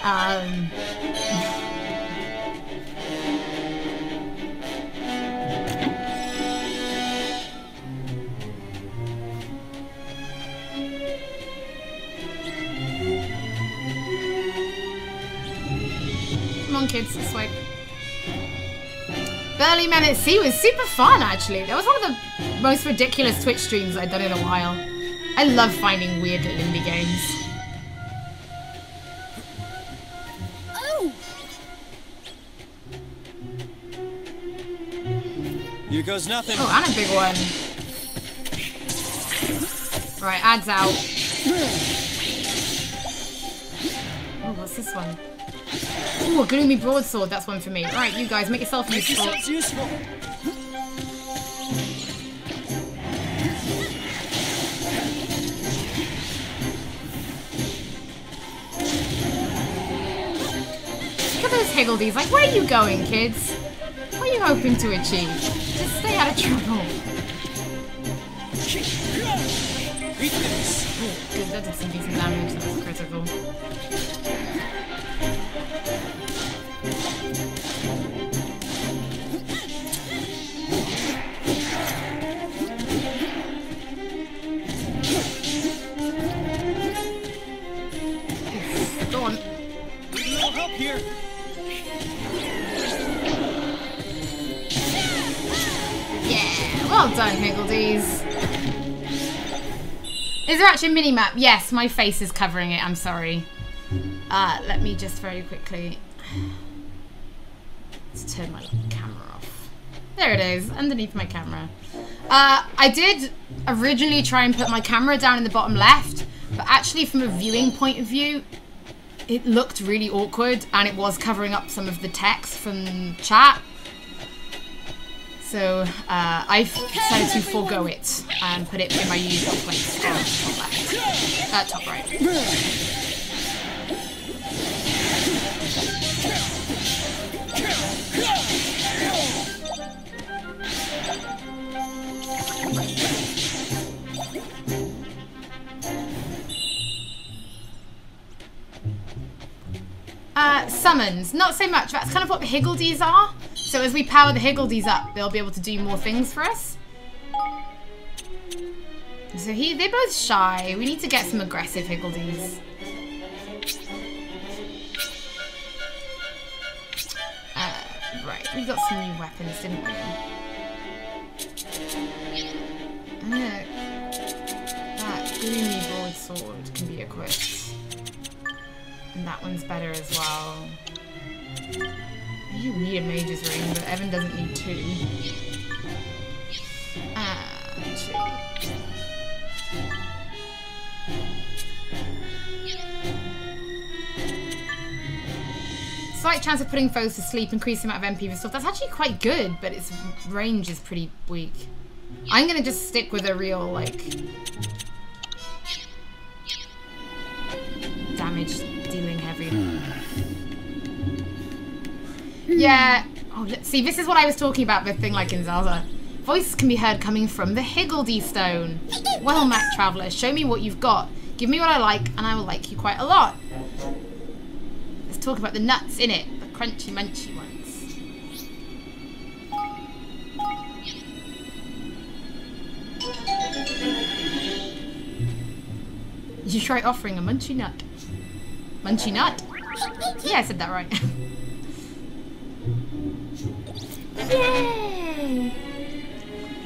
Come on, kids, this way. Burly Men at Sea was super fun, actually. That was one of the most ridiculous Twitch streams I'd done in a while. I love finding weird little indie games. Oh! Here goes nothing. Oh, and a big one. Right, ads out. Oh, what's this one? Ooh, a gloomy broadsword. That's one for me. Right, you guys, make yourself Make useful. yourselves useful. Look at those Higgledies. Like, where are you going, kids? What are you hoping to achieve? Just stay out of trouble. Beat this. Oh, good. That did some decent damage. That was critical. Go on. Need a little help here. Yeah, well done, Higgledies. Is there actually a mini-map? Yes, my face is covering it, I'm sorry. Let me just very quickly... Let's turn my camera off. There it is, underneath my camera. I did originally try and put my camera down in the bottom left, but actually from a viewing point of view, it looked really awkward and it was covering up some of the text from chat. So I decided to forego it and put it in my usual place on top left. Top right. Summons, not so much. That's kind of what the Higgledies are. So as we power the Higgledies up, they'll be able to do more things for us. So they're both shy. We need to get some aggressive Higgledies. Right, we got some new weapons, didn't we? That gloomy broadsword can be equipped. And that one's better as well. You need a mage's ring, but Evan doesn't need two. Slight chance of putting foes to sleep, increase the amount of MP and stuff. That's actually quite good, but its range is pretty weak. I'm gonna just stick with a real, like, damage dealing heavy. Yeah. Oh, see, this is what I was talking about, the thing like in Zaza. Voices can be heard coming from the Higgledy stone. Well met, traveller, show me what you've got. Give me what I like, and I will like you quite a lot. Let's talk about the nuts in it, the crunchy munchy ones. You try offering a munchy nut. Munchy nut? Yeah, I said that right. Yay!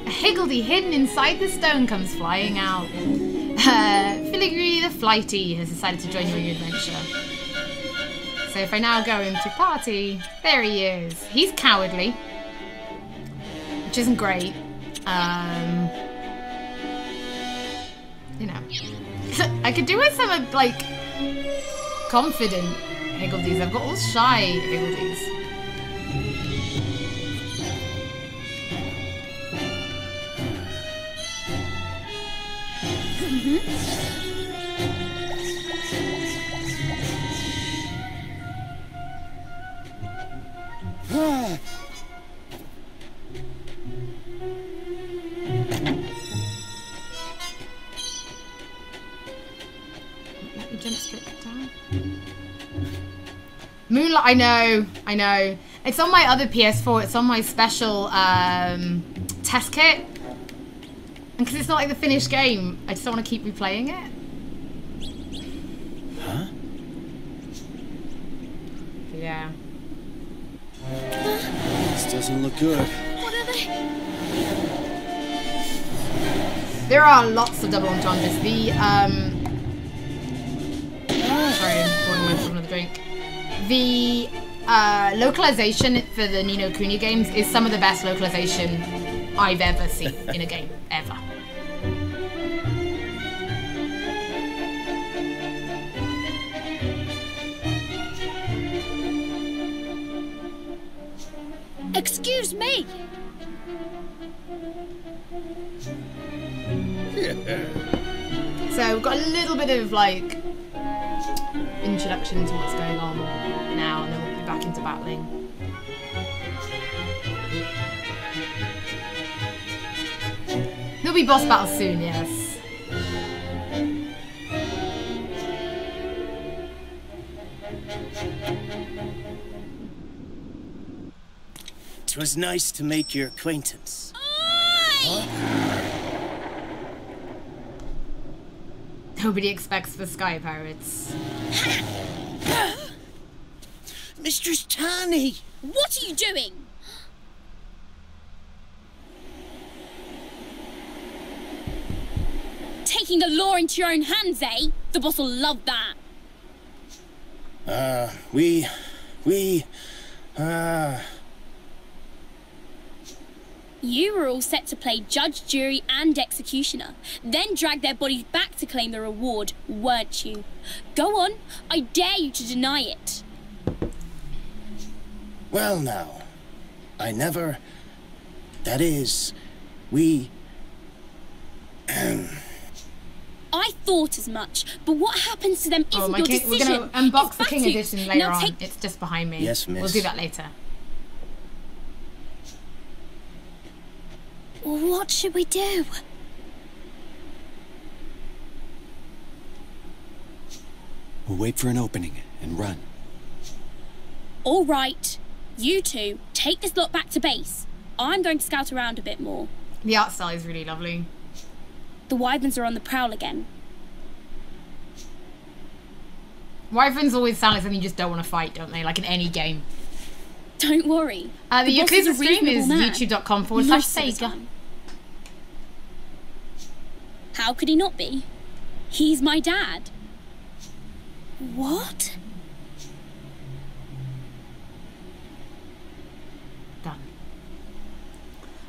A Higgledy hidden inside the stone comes flying out. Filigree the Flighty has decided to join you in your adventure. So if I now go into party, there he is. He's cowardly, which isn't great. You know, I could do with some like confident Higgledies. I've got all shy Higgledies. Let me jump straight down. Moonlight, I know. It's on my other PS4. It's on my special test kit. And because it's not like the finished game, I just don't want to keep replaying it. Huh? Yeah. This doesn't look good. What are they? There are lots of double entendres. The sorry, I'm pouring myself another drink. The localization for the Ni No Kuni games is some of the best localization I've ever seen in a game, ever. Excuse me. So we've got a little bit of like introduction to what's going on now, and then we'll be back into battling. There'll be boss battles soon, yes. 'Twas nice to make your acquaintance. Huh? Nobody expects the Sky Pirates. Mistress Tani! What are you doing? Taking the law into your own hands, eh? The boss will love that. You were all set to play judge, jury, and executioner, then drag their bodies back to claim the reward, weren't you? Go on, I dare you to deny it. Well now, I never... That is, I thought as much, but what happens to them isn't your decision. We're going to unbox the King It's Edition later now on. It's just behind me. Yes, miss. We'll do that later. What should we do? We'll wait for an opening and run. All right, you two, take this lot back to base. I'm going to scout around a bit more. The art style is really lovely. The wyverns are on the prowl again. Wyverns always sound like something you just don't want to fight, don't they? Like in any game. Don't worry. The boss is a Yakuza stream is reasonable man. youtube.com/Sega. How could he not be? He's my dad. What? Done.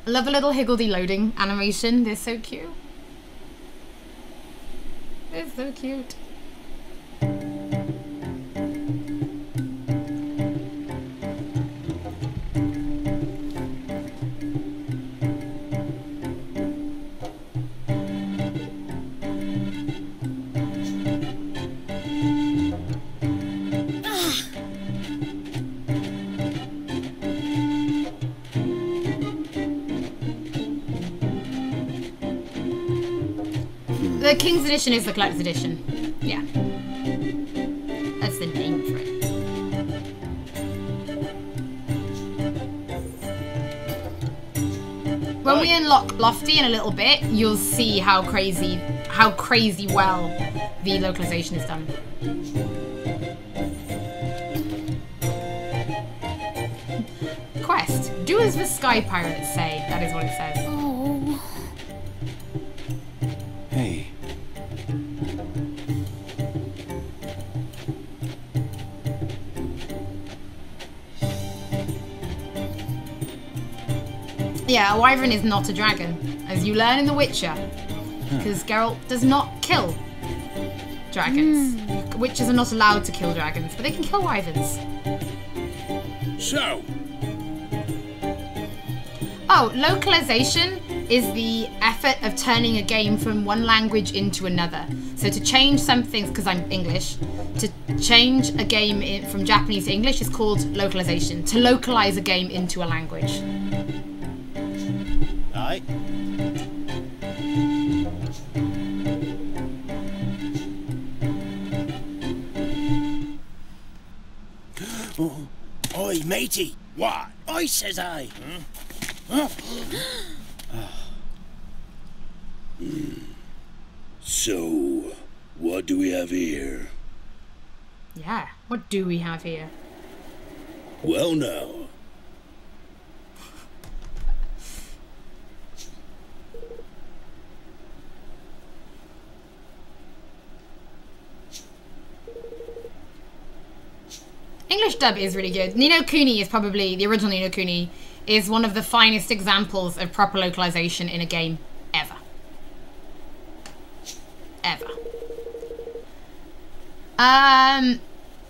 I love a little Higgledy loading animation. They're so cute. They're so cute. The King's Edition is the collector's edition. Yeah. That's the name for it. When we unlock Lofty in a little bit, you'll see how crazy well the localization is done. Quest. Do as the Sky Pirates say. That is what it says. Oh. Hey. Yeah, a wyvern is not a dragon, as you learn in The Witcher, because Geralt does not kill dragons. witches are not allowed to kill dragons, but they can kill wyverns. So, oh, localization is the effort of turning a game from one language into another. So to change some things, because I'm English, to change a game from Japanese to English is called localization. To localize a game into a language. aye. Oh, oi, matey. What? I says I. Huh? So, what do we have here? Yeah, what do we have here? Well now. English dub is really good. Ni No Kuni is probably, the original Ni No Kuni, is one of the finest examples of proper localization in a game ever. Ever.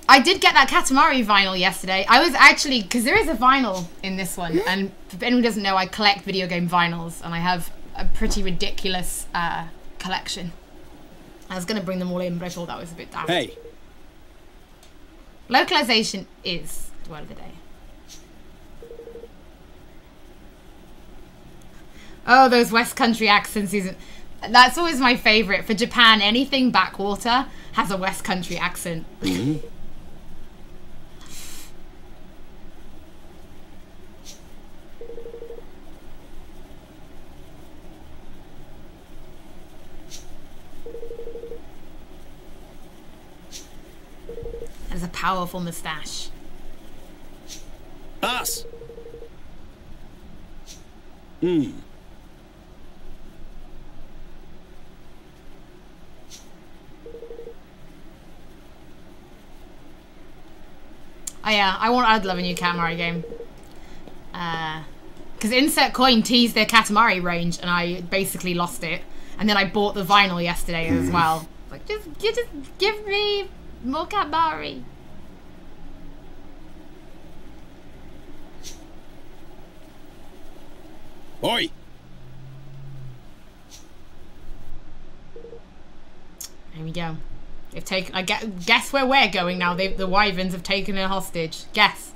I did get that Katamari vinyl yesterday. I was actually, because there is a vinyl in this one, and if anyone doesn't know, I collect video game vinyls, and I have a pretty ridiculous collection. I was going to bring them all in, but I thought that was a bit daft. Hey. Localization is the word of the day. Oh, those West Country accents. That's always my favourite. For Japan, anything backwater has a West Country accent. Mm-hmm. Has a powerful moustache. Us. Hmm. Oh yeah, I'd love a new Katamari game. Because Insert Coin teased their Katamari range, and I basically lost it. And then I bought the vinyl yesterday as well. Like, just give me more Katamari. Oi. Here we go. They've taken. Guess where we're going now. The wyverns have taken a hostage. Guess.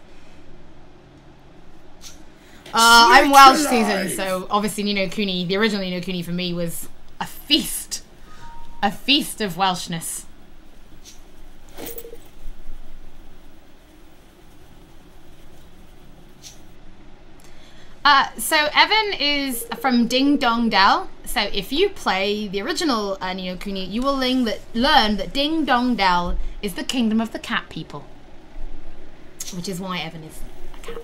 I'm Welsh season, so obviously Ni No Kuni, the original Ni No Kuni for me was a feast of Welshness. So Evan is from Ding Dong Dell. So if you play the original Ni No Kuni, you will learn that Ding Dong Dell is the kingdom of the cat people, which is why Evan is a cat.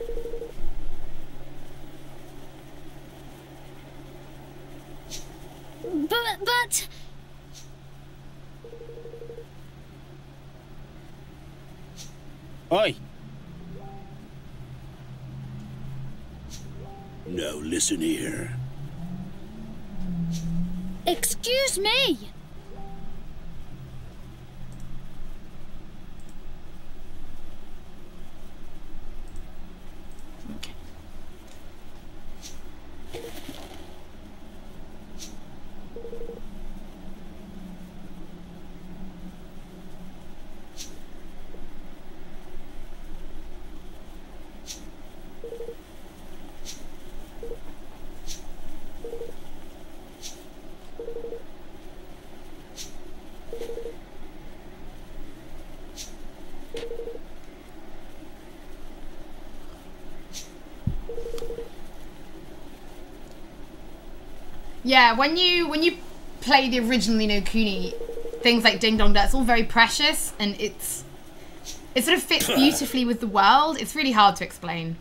But... Oi. Now listen here. Excuse me! Okay. Yeah, when you play the original Ni No Kuni, things like Ding Dong Dell, it's all very precious, and it sort of fits beautifully with the world. It's really hard to explain.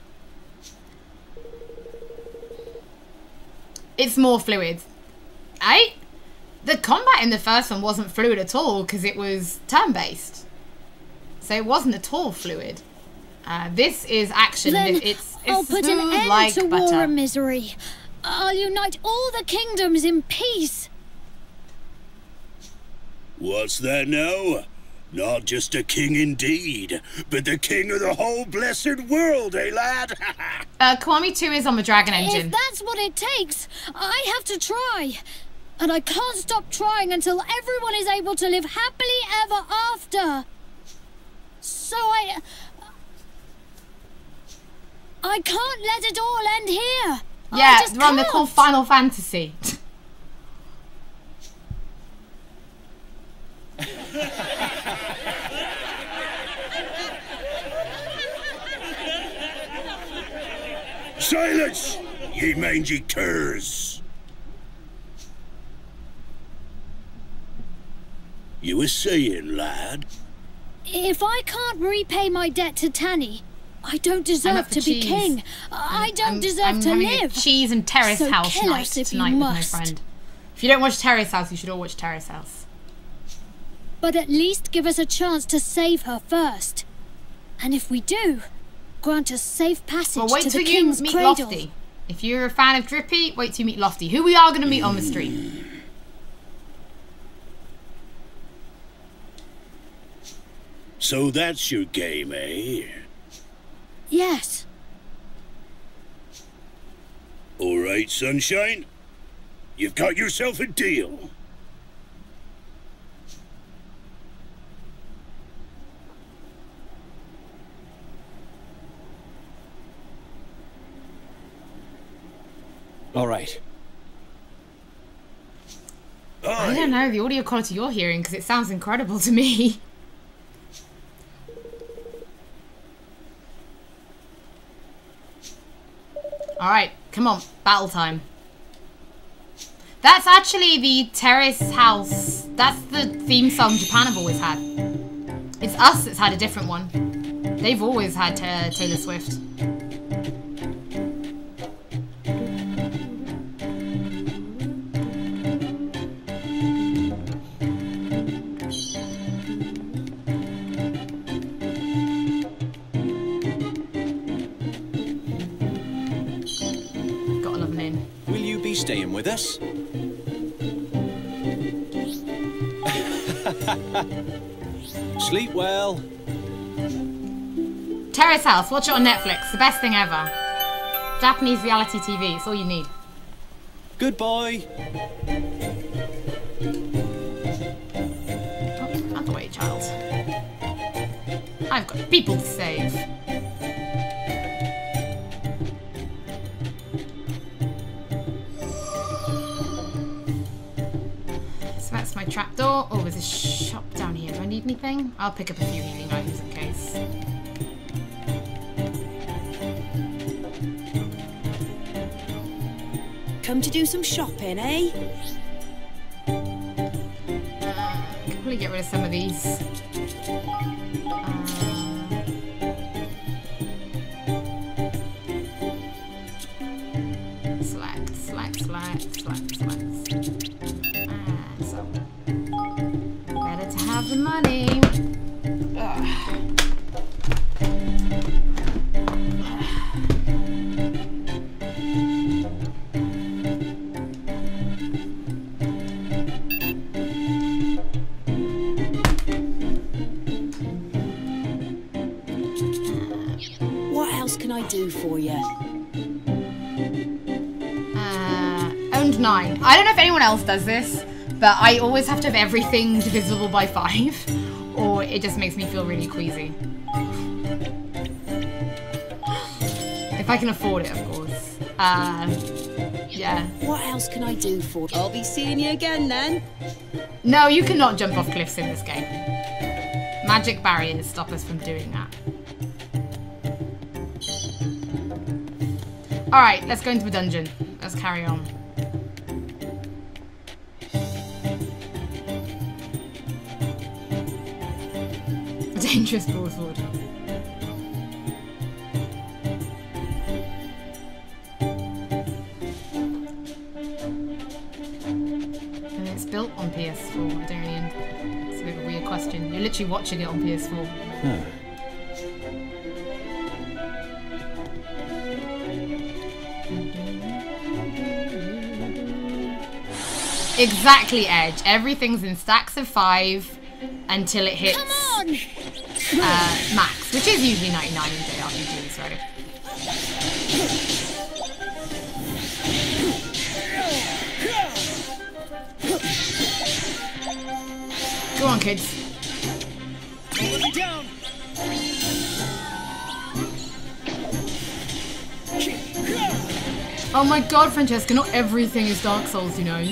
It's more fluid. The combat in the first one wasn't fluid at all because it was turn-based, so it wasn't at all fluid. This is action. Then It's I'll put an smooth end like to butter. war and misery. I'll unite all the kingdoms in peace. What's that now? Not just a king indeed, but the king of the whole blessed world, eh, lad? Kiwami 2 is on the Dragon Engine. If that's what it takes, I have to try. And I can't stop trying until everyone is able to live happily ever after. So I can't let it all end here. Yeah, Ron, they're called Final Fantasy. Silence, ye mangy curs! You were saying, lad? If I can't repay my debt to Tanny, I don't deserve to be king. I don't deserve to live. A cheese and Terrace So House kill night us if you tonight with my must. friend. If you don't watch Terrace House, you should all watch Terrace House. But at least give us a chance to save her first. And if we do, grant us safe passage Well, wait to till the you king's meet cradle. Lofty. If you're a fan of Drippy, wait till you meet Lofty, who we are going to meet on the stream. So that's your game, eh? Yes. All right, sunshine. You've got yourself a deal. All right. I don't know the audio quality you're hearing because it sounds incredible to me. Alright, come on, battle time. That's actually the Terrace House. That's the theme song Japan have always had. It's us that's had a different one. They've always had Taylor Swift. Staying with us? Sleep well. Terrace House, watch it on Netflix. The best thing ever. Japanese reality TV, it's all you need. Good boy. Oh, out the way, child. I've got people to save. That's my trapdoor. Oh, there's a shop down here. Do I need anything? I'll pick up a few healing items in case. Come to do some shopping, eh? Could probably get rid of some of these. Select. Better to have the money. What else can I do for you? Owned 9. I don't know if anyone else does this, but I always have to have everything divisible by 5, or it just makes me feel really queasy. If I can afford it, of course. Yeah. What else can I do for you? I'll be seeing you again then. No, you cannot jump off cliffs in this game. Magic barriers stop us from doing that. Alright, let's go into the dungeon. Let's carry on. Dangerous broadsword. And it's built on PS4, I don't really. It's a bit of a weird question. You're literally watching it on PS4. Huh. Exactly, Edge. Everything's in stacks of 5 until it hits max, which is usually 99 in JRPGs, right? Go on, kids. Let me down. Oh my god, Francesca, not everything is Dark Souls, you know.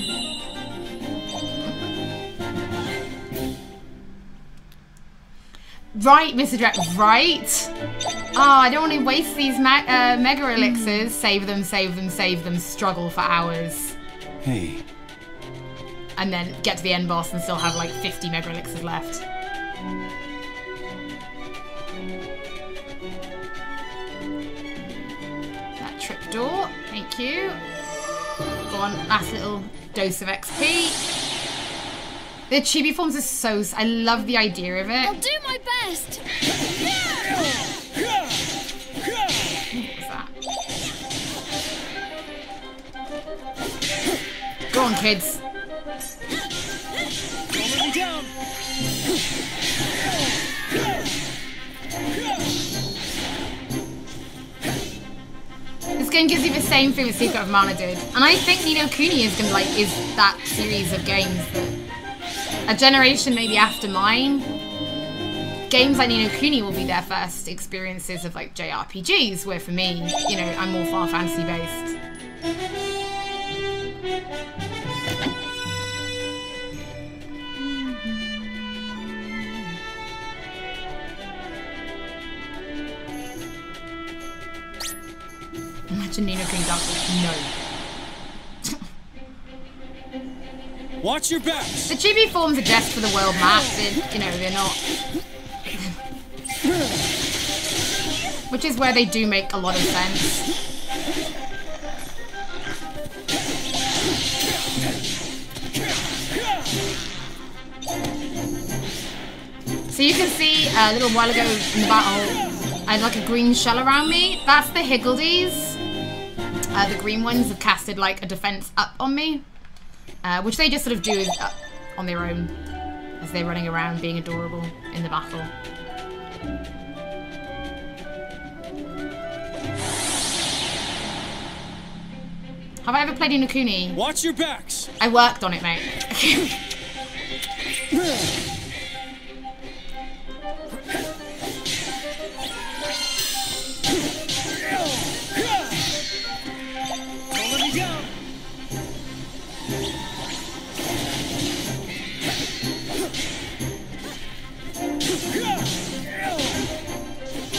Right, Mr. Drek, right? Oh, I don't want to waste these mega elixirs. Save them, save them, save them. Struggle for hours. Hey. And then get to the end boss and still have like 50 mega elixirs left. That trapdoor, thank you. Go on, last little dose of XP. The chibi forms are so... I love the idea of it. I'll do my best. What was that? Go on, kids. Don't let me down. This game gives you the same thing that Secret of Mana did. And I think Ni No Kuni is gonna is that series of games that a generation maybe after mine, games like Ni No Kuni will be their first experiences of like JRPGs, where for me, you know, I'm more Final Fantasy based. Imagine Ni No Kuni II. No. Watch your backs. The chibi forms are just for the world map. You know, they're not. Which is where they do make a lot of sense. So you can see a little while ago in the battle, I had like a green shell around me. That's the Higgledies. The green ones have casted like a defense up on me. Which they just sort of do on their own as they're running around being adorable in the battle. Have I ever played Ni No Kuni? Watch your backs. I worked on it, mate. Don't let me down.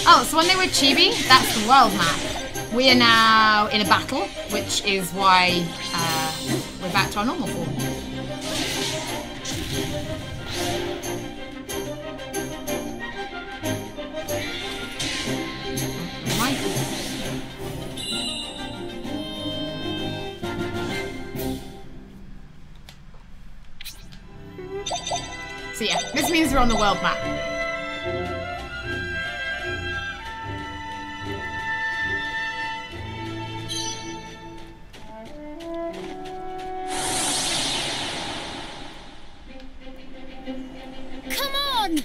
Oh, so when they were chibi, that's the world map. We are now in a battle, which is why we're back to our normal form. So yeah, this means we're on the world map. Come on!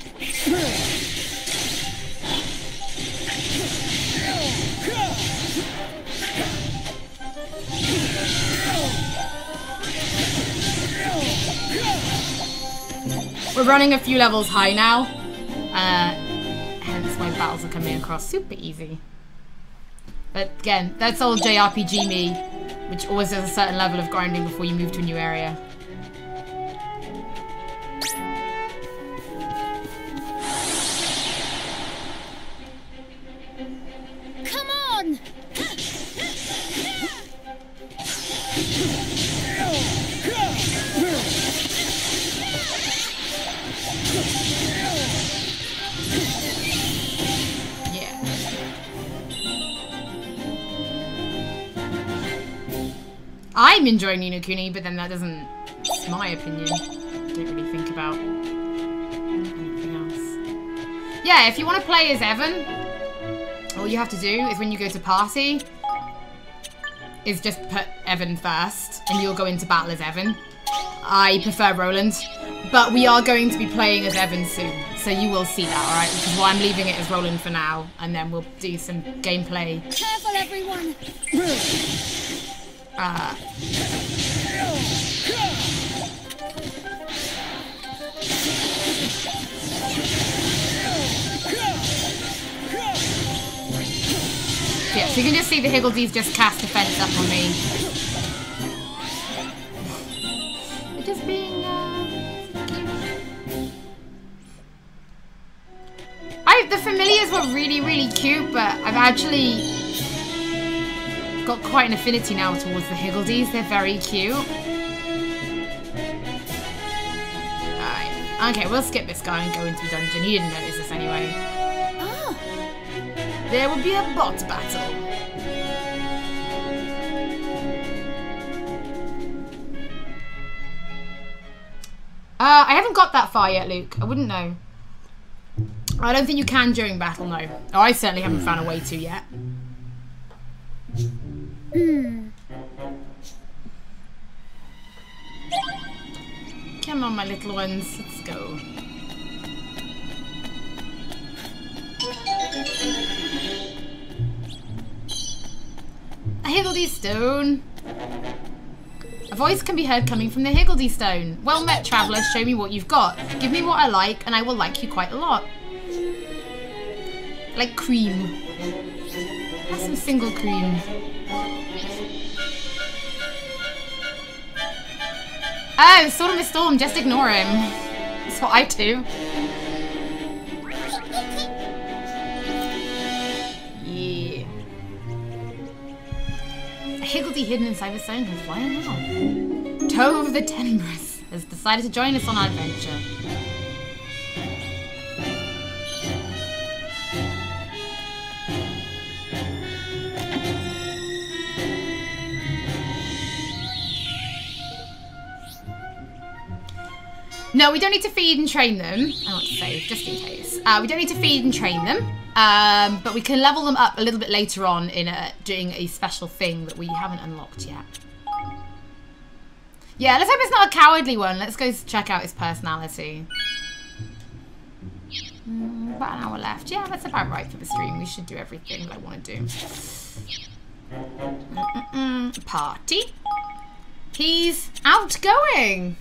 We're running a few levels high now, hence why battles are coming across super easy. But again, that's old JRPG me, which always has a certain level of grinding before you move to a new area. Come on! Yeah. I'm enjoying Ni No Kuni, but then that doesn't, it's my opinion. Don't really think about anything else. Yeah, if you want to play as Evan, all you have to do is when you go to party, is just put Evan first, and you'll go into battle as Evan. I prefer Roland, but we are going to be playing as Evan soon. So so you will see that, alright? Which is why I'm leaving it as rolling for now, and then we'll do some gameplay. Careful, everyone! Yeah, so you can just see the Higgledies just cast defense up on me. We're just being, the familiars were really, really cute, but I've actually got quite an affinity now towards the Higgledies. They're very cute. Alright. Okay, we'll skip this guy and go into the dungeon. He didn't notice this anyway. Ah! There will be a bot battle. I haven't got that far yet, Luke. I wouldn't know. I don't think you can during battle, no. Oh, I certainly haven't found a way to yet. Come on, my little ones. Let's go. A Higgledy stone. A voice can be heard coming from the Higgledy stone. Well met, traveller. Show me what you've got. Give me what I like, and I will like you quite a lot. Like cream. Have some single cream. Oh, Sword of the Storm. Just ignore him. That's what I do. Yeah. A Higgledy hidden inside the stone has why now? Tove the Tenebrous has decided to join us on our adventure. No, we don't need to feed and train them. I want to save, just in case. We don't need to feed and train them, but we can level them up a little bit later on in doing a special thing that we haven't unlocked yet. Yeah, let's hope it's not a cowardly one. Let's go check out his personality. About an hour left. Yeah, that's about right for the stream. We should do everything that I want to do. Party. He's outgoing.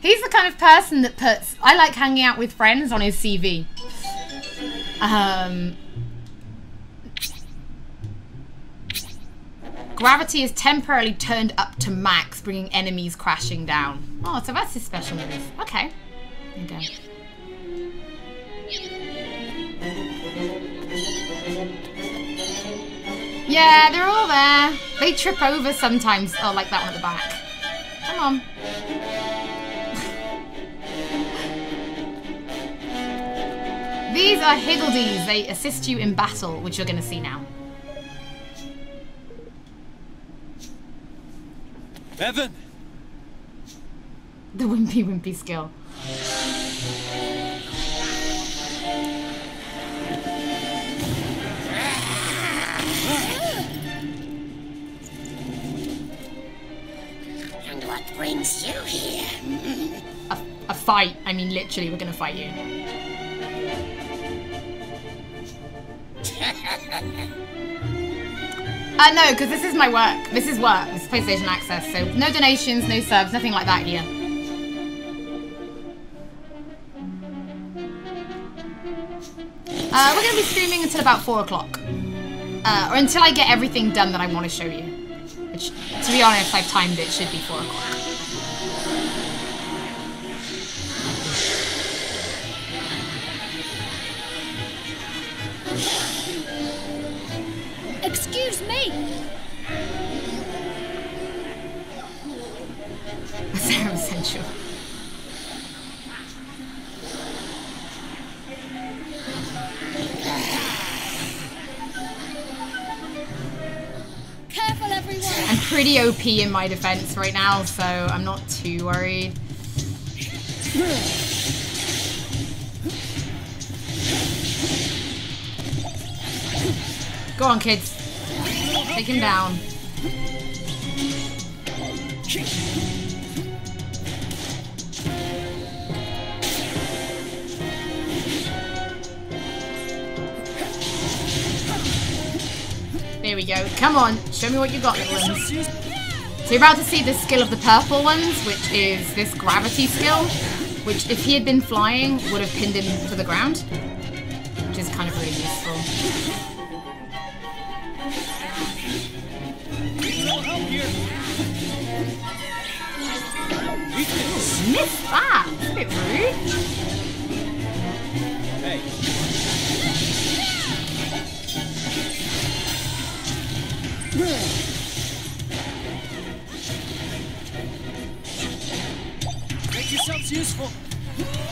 He's the kind of person that puts, I like hanging out with friends on his CV. Gravity is temporarily turned up to max, bringing enemies crashing down. Oh, so that's his special move. Okay. There you go. Yeah, they're all there. They trip over sometimes. Oh, like that one at the back. Come on. These are Higgledies. They assist you in battle, which you're going to see now. Evan! The wimpy skill. And what brings you here? A fight. I mean, literally, we're going to fight you. No, because this is my work. This is work. This is PlayStation Access, so no donations, no subs, nothing like that here. We're going to be streaming until about 4 o'clock. Or until I get everything done that I want to show you. Which, to be honest, I've timed it. Should be 4 o'clock. Excuse me! Sarah essential. Careful, everyone! I'm pretty OP in my defense right now, so I'm not too worried. Go on, kids. Take him down. Here we go. Come on, show me what you got, little ones. So you're about to see the skill of the purple ones, which is this gravity skill, which if he had been flying would have pinned him to the ground, which is kind of really useful. Missed that! That's a bit rude. Hey. Make yourselves useful.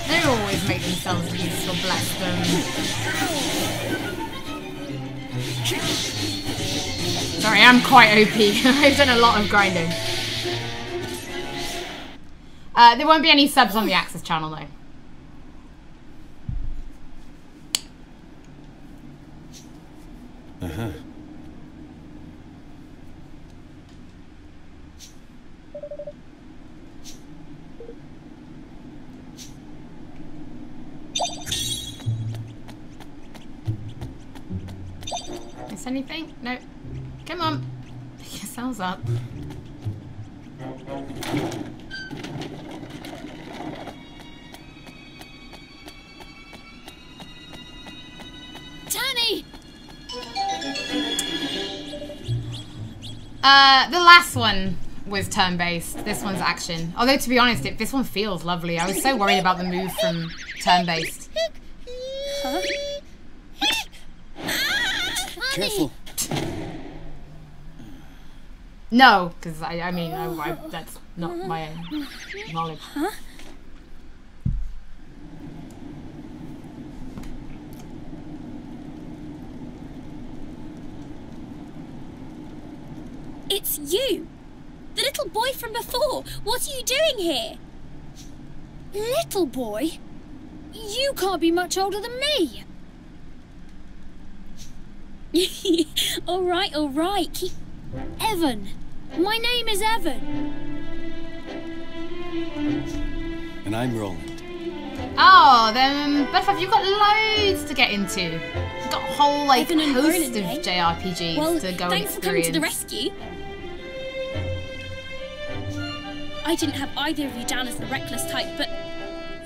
They always make themselves useful, bless them. Sorry, I'm quite OP. I've done a lot of grinding. There won't be any subs on the Access channel though. Uh-huh. Miss anything? No. Come on. Pick yourselves up. Tanny! The last one was turn-based. This one's action. Although, to be honest, this one feels lovely. I was so worried about the move from turn-based. Huh? Careful. No, because I mean, that's not my knowledge. Huh? It's you! The little boy from before! What are you doing here? Little boy? You can't be much older than me! Alright, alright. Evan! My name is Evan! And I'm Roland. Oh, then, Beth, you've got loads to get into. You've got a whole, like, Evan and host Roland, of eh? JRPGs Well, to go and thanks for coming experience. to the rescue. I didn't have either of you down as the reckless type, but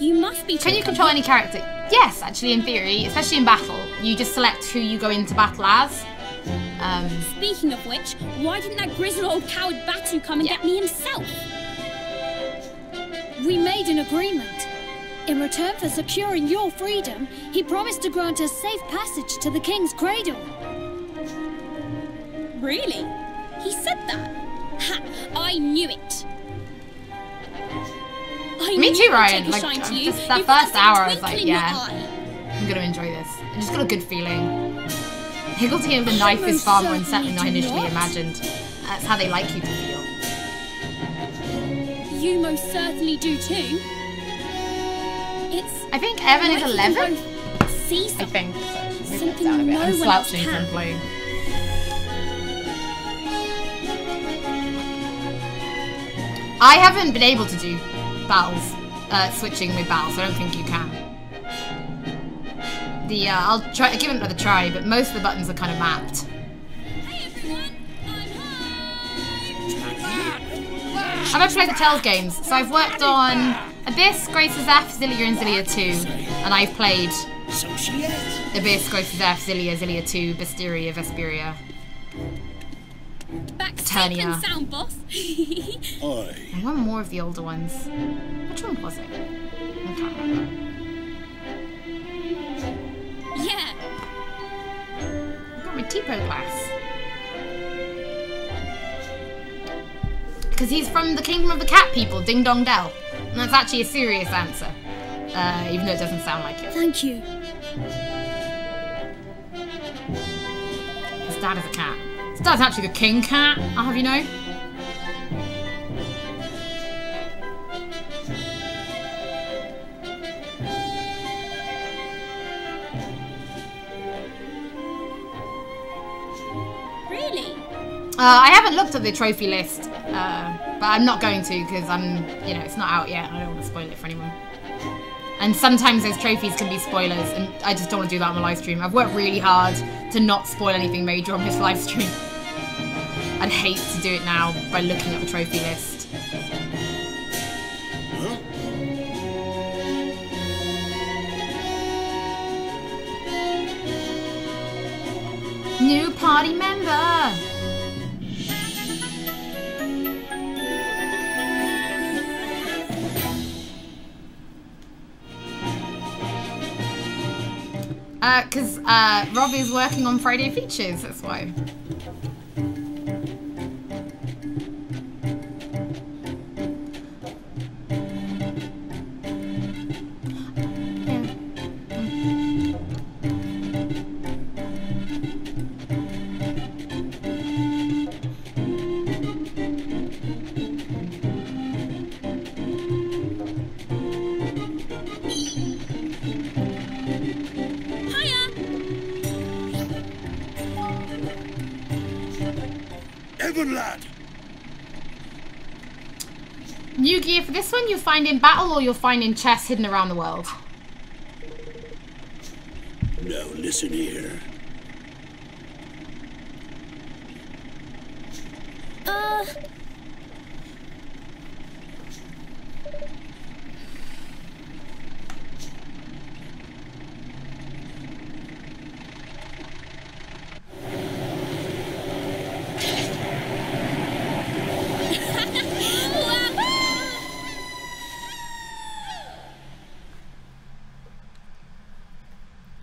you must be. Can you control any character? Yes, actually, in theory, especially in battle. You just select who you go into battle as. Speaking of which, why didn't that grizzled old coward Batu come and get me himself? We made an agreement. In return for securing your freedom, he promised to grant us safe passage to the King's Cradle. Really? He said that? Ha! I knew it! Me too, Ryan. Like, Shine to you. just that You've got first the hour, I was twinkle like, in your yeah, eye. I'm gonna enjoy this. I just got a good feeling. Higgledy with the knife is far more unsettling than I initially imagined. That's how they like you to feel. You most certainly do too. I think Evan is 11? See I think. So move that something down a bit. no I'm one else slouching as can. I'm playing. I haven't been able to do battles, switching with battles, so I don't think you can. I'll try, give it another try, but most of the buttons are kind of mapped. Hey everyone, I've actually played the Tales games, so I've worked on Abyss, Graces F, Zillia, and Zillia 2, and I've played Abyss, Graces F, Zillia, Zillia 2, Bisteria, Vesperia, back safe Turnia. and sound, boss. Oi. I want more of the older ones. Which one was it? I can't remember. Yeah. I got my Tipo glass. Because he's from the Kingdom of the Cat People, Ding Dong Dell. And that's actually a serious answer. Even though it doesn't sound like it. Thank you. His dad is a cat. His dad's actually the king cat, I'll have you know. Really? I haven't looked at the trophy list, but I'm not going to because it's not out yet and I don't want to spoil it for anyone. And sometimes those trophies can be spoilers, and I just don't want to do that on my live stream. I've worked really hard to not spoil anything major on this live stream. I'd hate to do it now by looking at the trophy list. Huh? New party member! Because Rob is working on Friday features, that's why. Lad. New gear for this one you'll find in battle or you'll find in chests hidden around the world. Now listen here.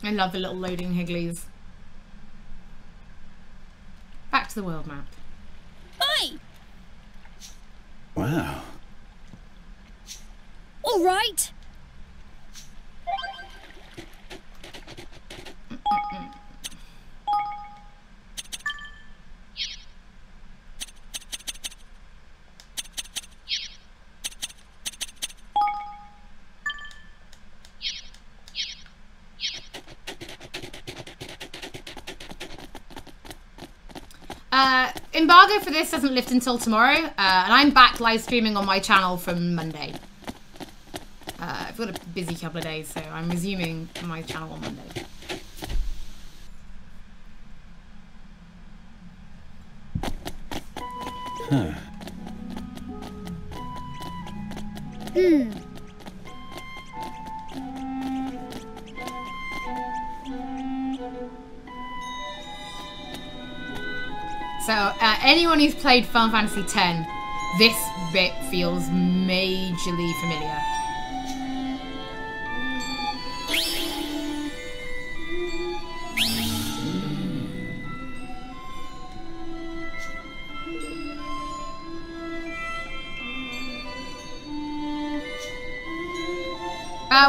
I love the little loading Higgledies. Back to the world map. Oi! Wow. All right. Embargo for this doesn't lift until tomorrow, and I'm back live streaming on my channel from Monday. I've got a busy couple of days, so I'm resuming my channel on Monday. Huh. So, anyone who's played Final Fantasy X, this bit feels majorly familiar.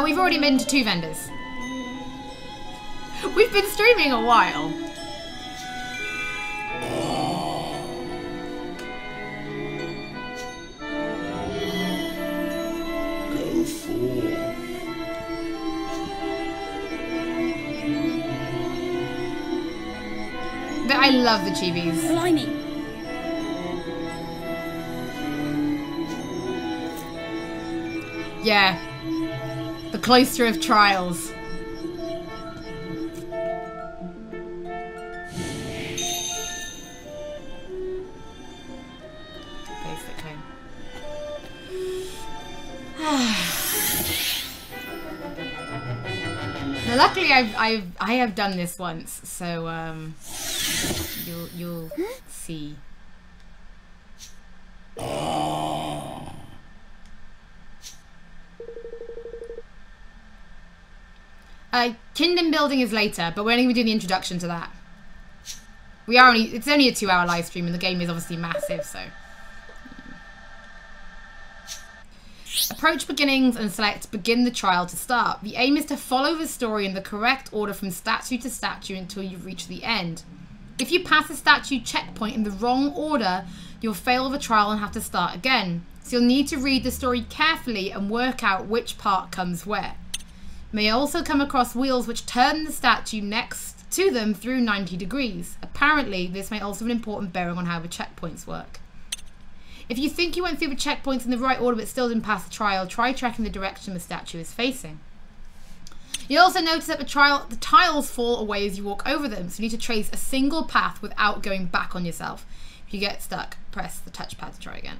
We've already been to 2 vendors. We've been streaming a while. I love the chibis. Blimey. Yeah. The Cloister of Trials. Basically. Now, luckily, I have done this once, so you'll see. Kingdom building is later, but we're only going to do the introduction to that. It's only a 2-hour live stream, and the game is obviously massive, so. Approach beginnings and select begin the trial to start. The aim is to follow the story in the correct order from statue to statue until you reach the end. If you pass a statue checkpoint in the wrong order, you'll fail the trial and have to start again. So you'll need to read the story carefully and work out which part comes where. You may also come across wheels which turn the statue next to them through 90 degrees. Apparently, this may also have an important bearing on how the checkpoints work. If you think you went through the checkpoints in the right order but still didn't pass the trial, try tracking the direction the statue is facing. You'll also notice that the tiles fall away as you walk over them, so you need to trace a single path without going back on yourself. If you get stuck, press the touchpad to try again.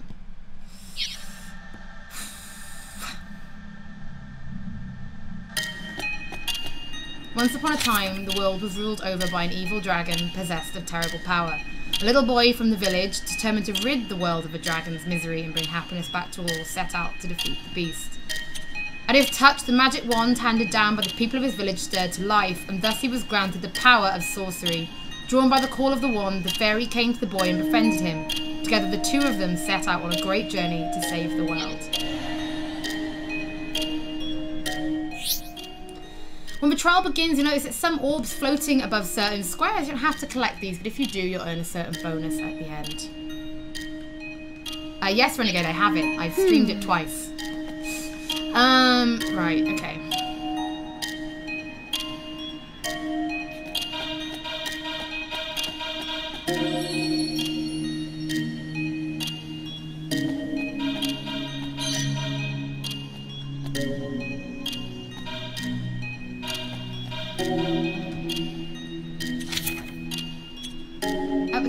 Once upon a time, the world was ruled over by an evil dragon possessed of terrible power. A little boy from the village, determined to rid the world of the dragon's misery and bring happiness back to all, set out to defeat the beast. At his touch, the magic wand handed down by the people of his village stirred to life, and thus he was granted the power of sorcery. Drawn by the call of the wand, the fairy came to the boy and befriended him. Together, the two of them set out on a great journey to save the world. When the trial begins, you'll notice that some orbs floating above certain squares. You don't have to collect these, but if you do, you'll earn a certain bonus at the end. Yes, Renegade, I have it. I've streamed it twice. Right, okay.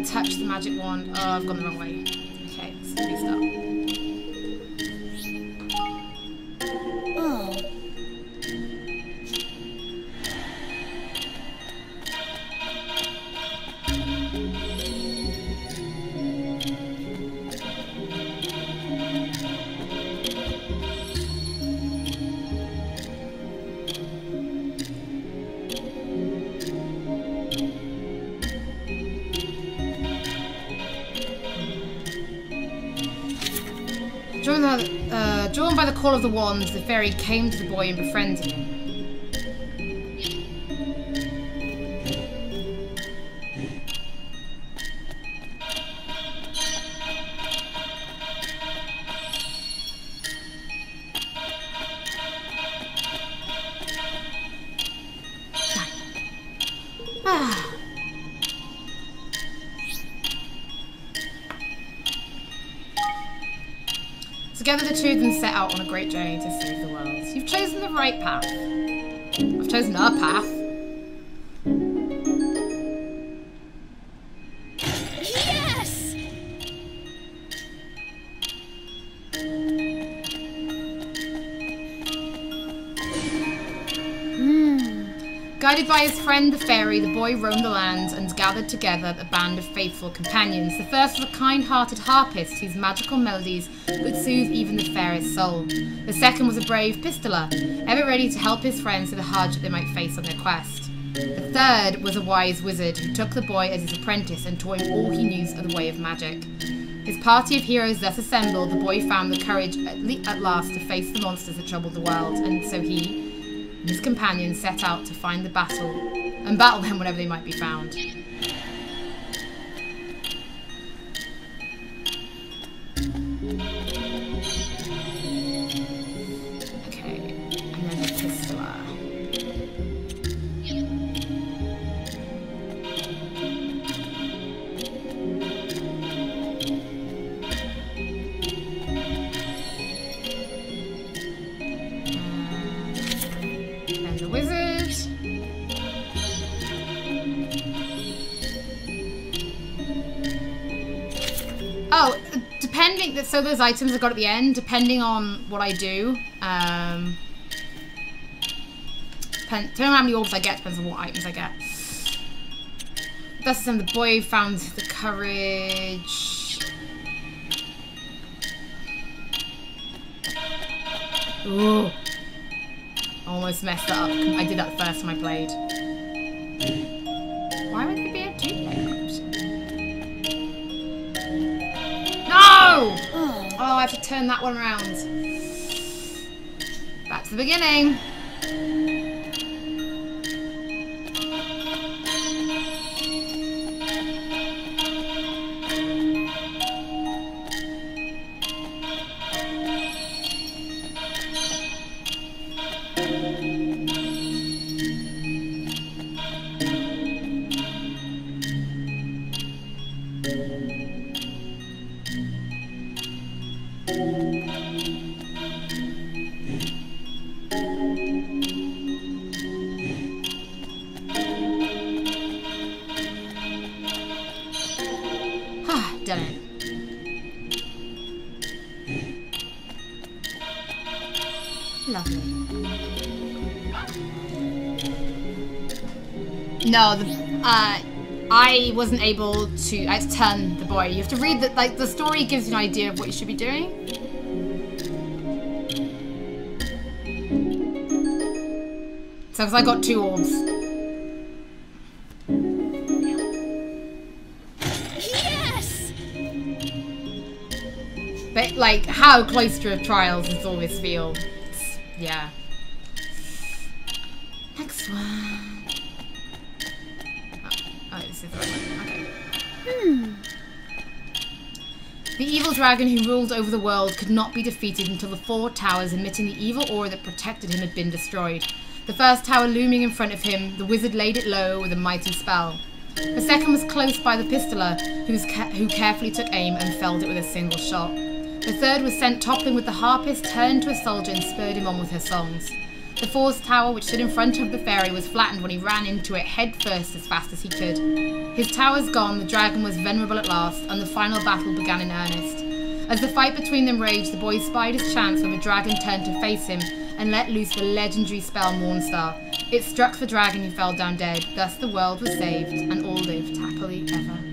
Touch the magic wand. Oh, I've gone the wrong way. Okay, let's restart. Oh. Drawn by the call of the wand, the fairy came to the boy and befriended him. Together the two of them set out on a great journey to save the world. You've chosen the right path. I've chosen our path. Yes! Guided by his friend the fairy, the boy roamed the land and gathered together a band of faithful companions. The first was a kind-hearted harpist whose magical melodies would soothe even the fairest soul. The second was a brave pistoler, ever ready to help his friends through the hardship they might face on their quest. The third was a wise wizard who took the boy as his apprentice and taught him all he knew of the way of magic. His party of heroes thus assembled, the boy found the courage at last to face the monsters that troubled the world, and so he and his companions set out to find the battle and battle them whenever they might be found. Okay, and then the pistoler. The wizard. Oh, depending, so those items I got at the end, depending on what I do, depending on how many orbs I get, depends on what items I get. Thus the boy found the courage. Ooh. Almost messed that up. I did that the first time I played. Why would there be a two-player option? No! Oh, I have to turn that one around. Back to the beginning. Done it. Lovely. No, I wasn't able to. I had to turn the boy. You have to read the the story gives you an idea of what you should be doing. So, because I got 2 orbs. Yes! But like how Cloister of Trials does always feel. Yeah. Next one. Oh, this is the right one. Okay. The evil dragon who ruled over the world could not be defeated until the 4 towers emitting the evil aura that protected him had been destroyed. The first tower looming in front of him, the wizard laid it low with a mighty spell. The second was close by the pistoler, who carefully took aim and felled it with a single shot. The third was sent toppling with the harpist, turned to a soldier and spurred him on with her songs. The 4th tower, which stood in front of the fairy, was flattened when he ran into it head first as fast as he could. His towers gone, the dragon was venerable at last, and the final battle began in earnest. As the fight between them raged, the boy spied his chance when the dragon turned to face him and let loose the legendary spell Mornstar. It struck the dragon who fell down dead. Thus the world was saved, and all lived happily ever after.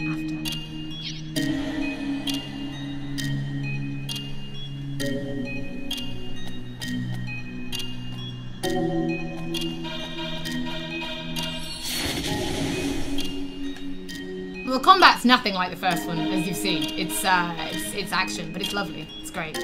Well, the combat's nothing like the first one, as you've seen. It's action, but it's lovely. It's great.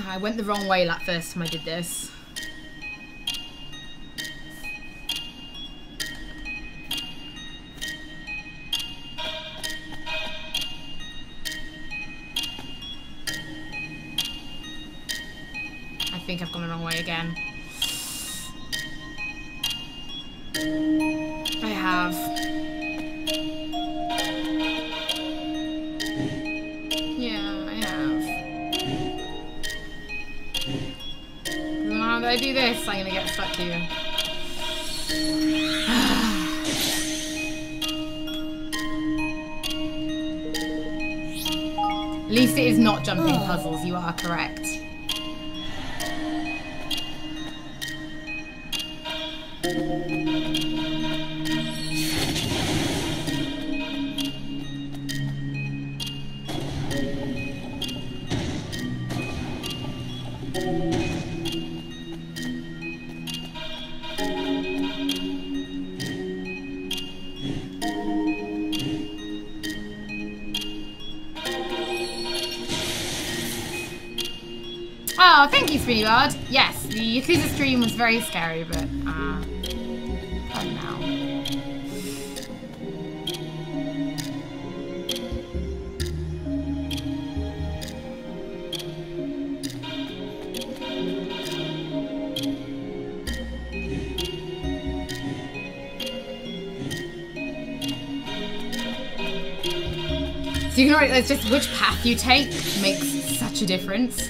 I went the wrong way that first time I did this. I think I've gone the wrong way again. I have. I do this, I'm gonna get stuck here. At least it is not jumping puzzles, you are correct. Oh, thank you, Sweetheart. Yes, the Yakuza stream was very scary, but, fun now. So you can already, it's just which path you take makes such a difference.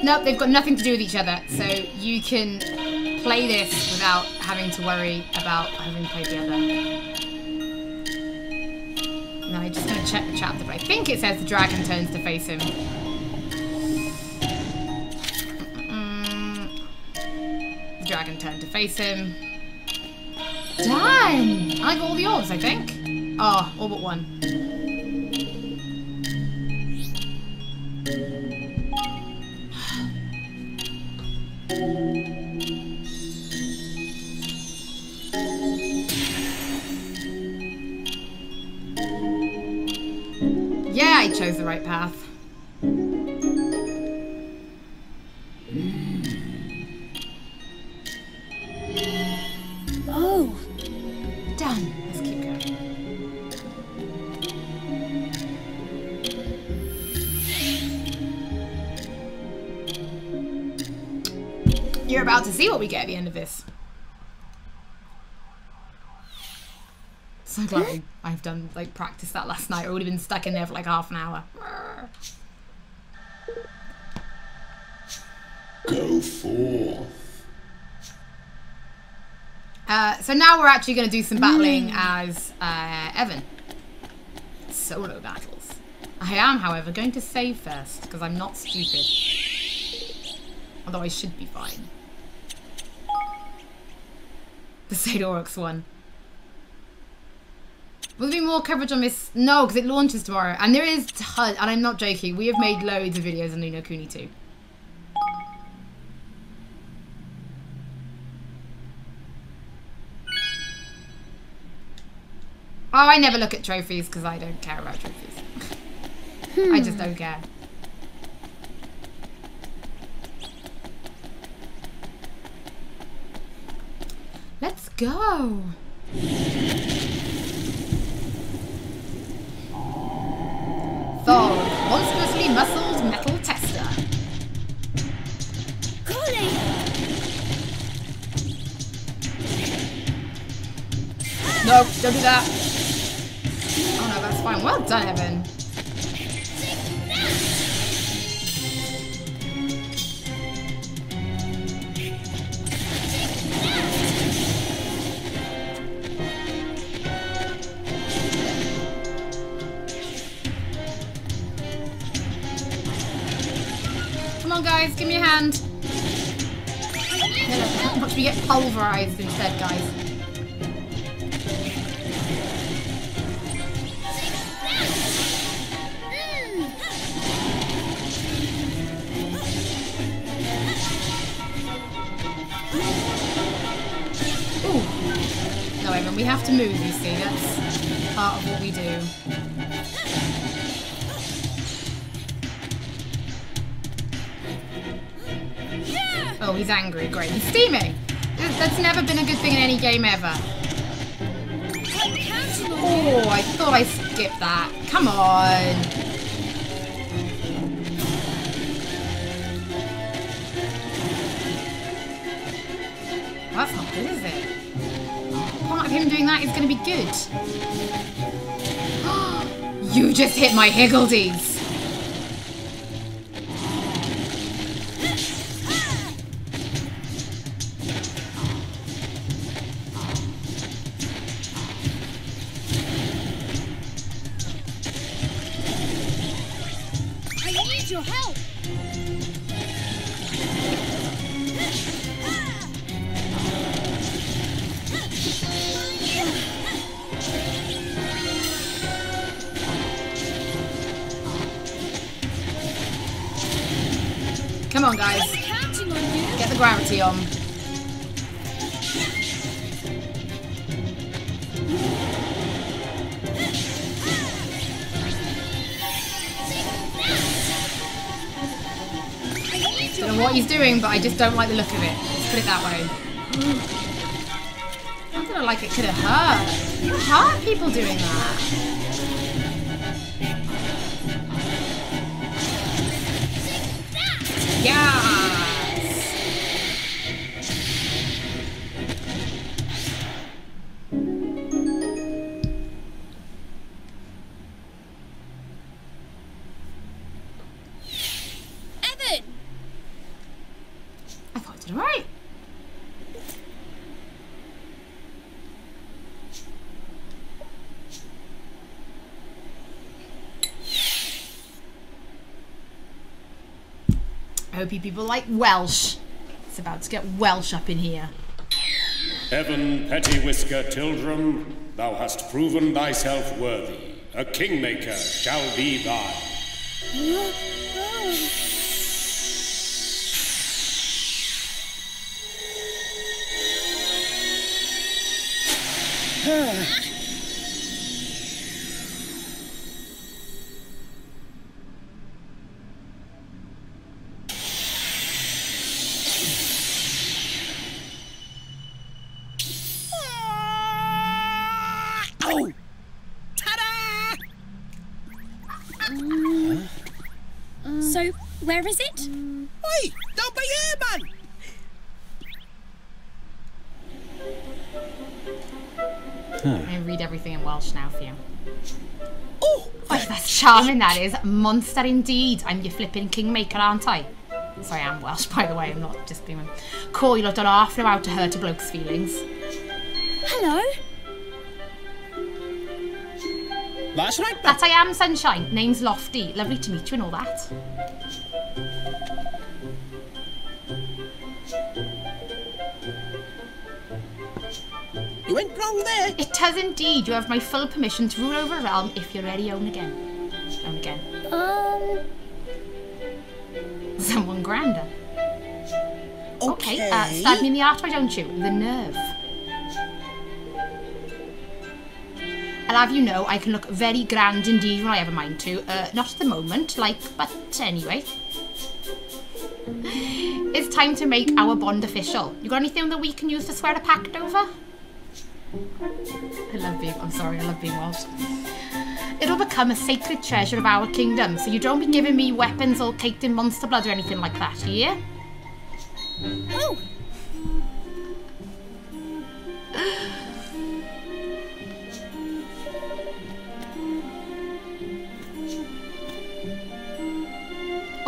Nope, they've got nothing to do with each other, so you can play this without having to worry about having played the other. Now I'm just going to check the chapter, but I think it says the dragon turns to face him. dragon turn to face him. Done! I got all the orbs, I think. Oh, all but one. Yeah, I chose the right path. Oh. Done. Let's keep going. You're about to see what we get at the end of this. So glad I've done, like, practice that last night. I would have been stuck in there for like half an hour. Go forth. So now we're actually going to do some battling as Evan. Solo battles. I am, however, going to save first because I'm not stupid. Although I should be fine. The Sadorux one. Will there be more coverage on this? No, because it launches tomorrow. And there is tons, and I'm not joking, we have made loads of videos on Ni No Kuni II. Oh, I never look at trophies because I don't care about trophies. I just don't care. Let's go. Thor, monstrously muscled metal tester. Golly! No, don't do that. Oh no, that's fine. Well done, Evan. Come on, guys, give me a hand. Watch me get pulverized instead, guys. Ooh. No, Evan, we have to move, you see. That's part of what we do. Oh, he's angry. Great. He's steaming. That's never been a good thing in any game ever. Oh, I thought I skipped that. Come on. That's not good, is it? Part of him doing that is going to be good. You just hit my Higgledies. Your help. Come on, guys. Get the gravity on. Don't know what he's doing, but I just don't like the look of it. Let's put it that way. I don't know, like it could have hurt. You hurt people doing that. Yes! Evan! I thought I did alright. I hope you people like Welsh. It's about to get Welsh up in here. Evan Petty Whisker Tildrum, thou hast proven thyself worthy. A Kingmaker shall be thine. Oh! Ta-da! So, where is it? Oi! Don't be here, man! I'm gonna read everything in Welsh now for you. Oh! Oh, that's charming, that is. Monster indeed. I'm your flipping Kingmaker, aren't I? Sorry, I'm Welsh, by the way. I'm not just being... Cool, you've done half an hour to hurt a bloke's feelings. Hello? That's right, man. That I am, Sunshine. Name's Lofty. Lovely to meet you and all that. You went wrong there. It does indeed. You have my full permission to rule over a realm if you're ready. Own again. Own again. Someone grander. Okay, stab me in the heart, why don't you? The nerve. I'll have you know I can look very grand indeed when I have a mind to. Not at the moment, but anyway. It's time to make our bond official. You got anything that we can use to swear a pact over? I love being Welsh. It'll become a sacred treasure of our kingdom, so you don't be giving me weapons all caked in monster blood or anything like that, yeah? Oh!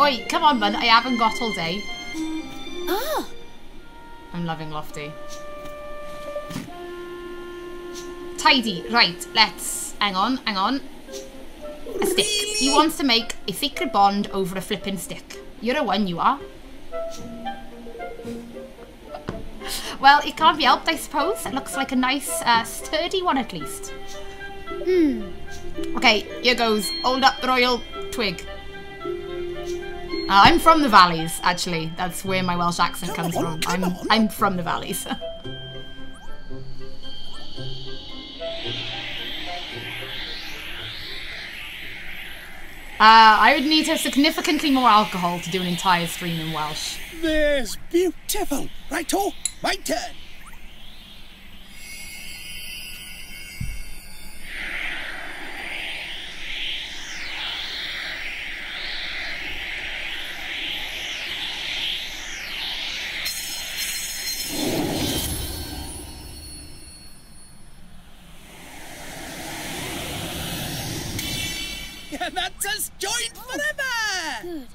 Oi, come on, man, I haven't got all day. Ah! I'm loving Lofty. Tidy, right, let's... Hang on. A stick. He wants to make a secret bond over a flipping stick. You're a one, you are. Well, it can't be helped, I suppose. It looks like a nice, sturdy one at least. Okay, here goes. Hold up the royal twig. I'm from the valleys, actually. That's where my Welsh accent comes from. I'm from the valleys. I would need to have significantly more alcohol to do an entire stream in Welsh. There's beautiful. Right-o, my turn. And that's us joined forever! Good.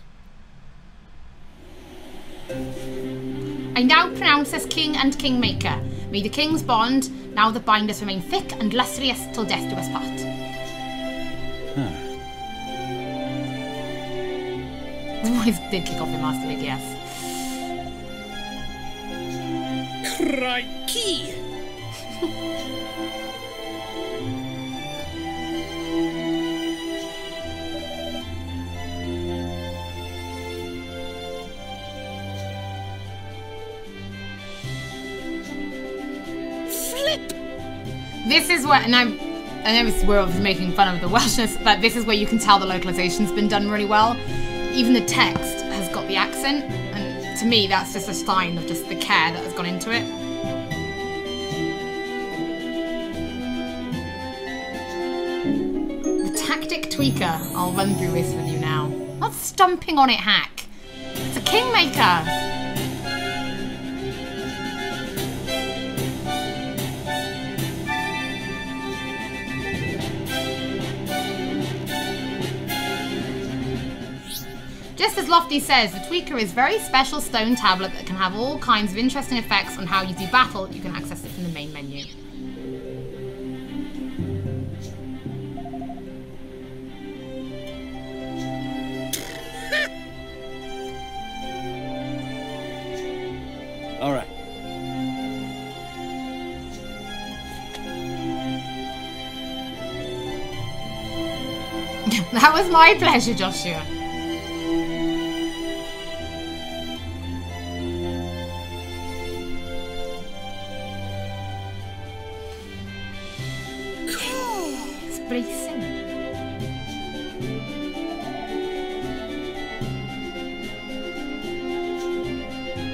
I now pronounce as King and Kingmaker. May the King's bond, now that bind us, remain thick and lustrous till death do us part. The boys did kick off the Master League, yes. Crikey! This is where, and I know we're obviously making fun of the Welshness, but this is where you can tell the localization's been done really well. Even the text has got the accent, and to me that's just a sign of just the care that has gone into it. The tactic tweaker, I'll run through this with you now. Not stomping on it, hack. It's a Kingmaker. Just as Lofty says, the Tweaker is a very special stone tablet that can have all kinds of interesting effects on how you do battle. You can access it from the main menu. That was my pleasure, Joshua. It's bracing.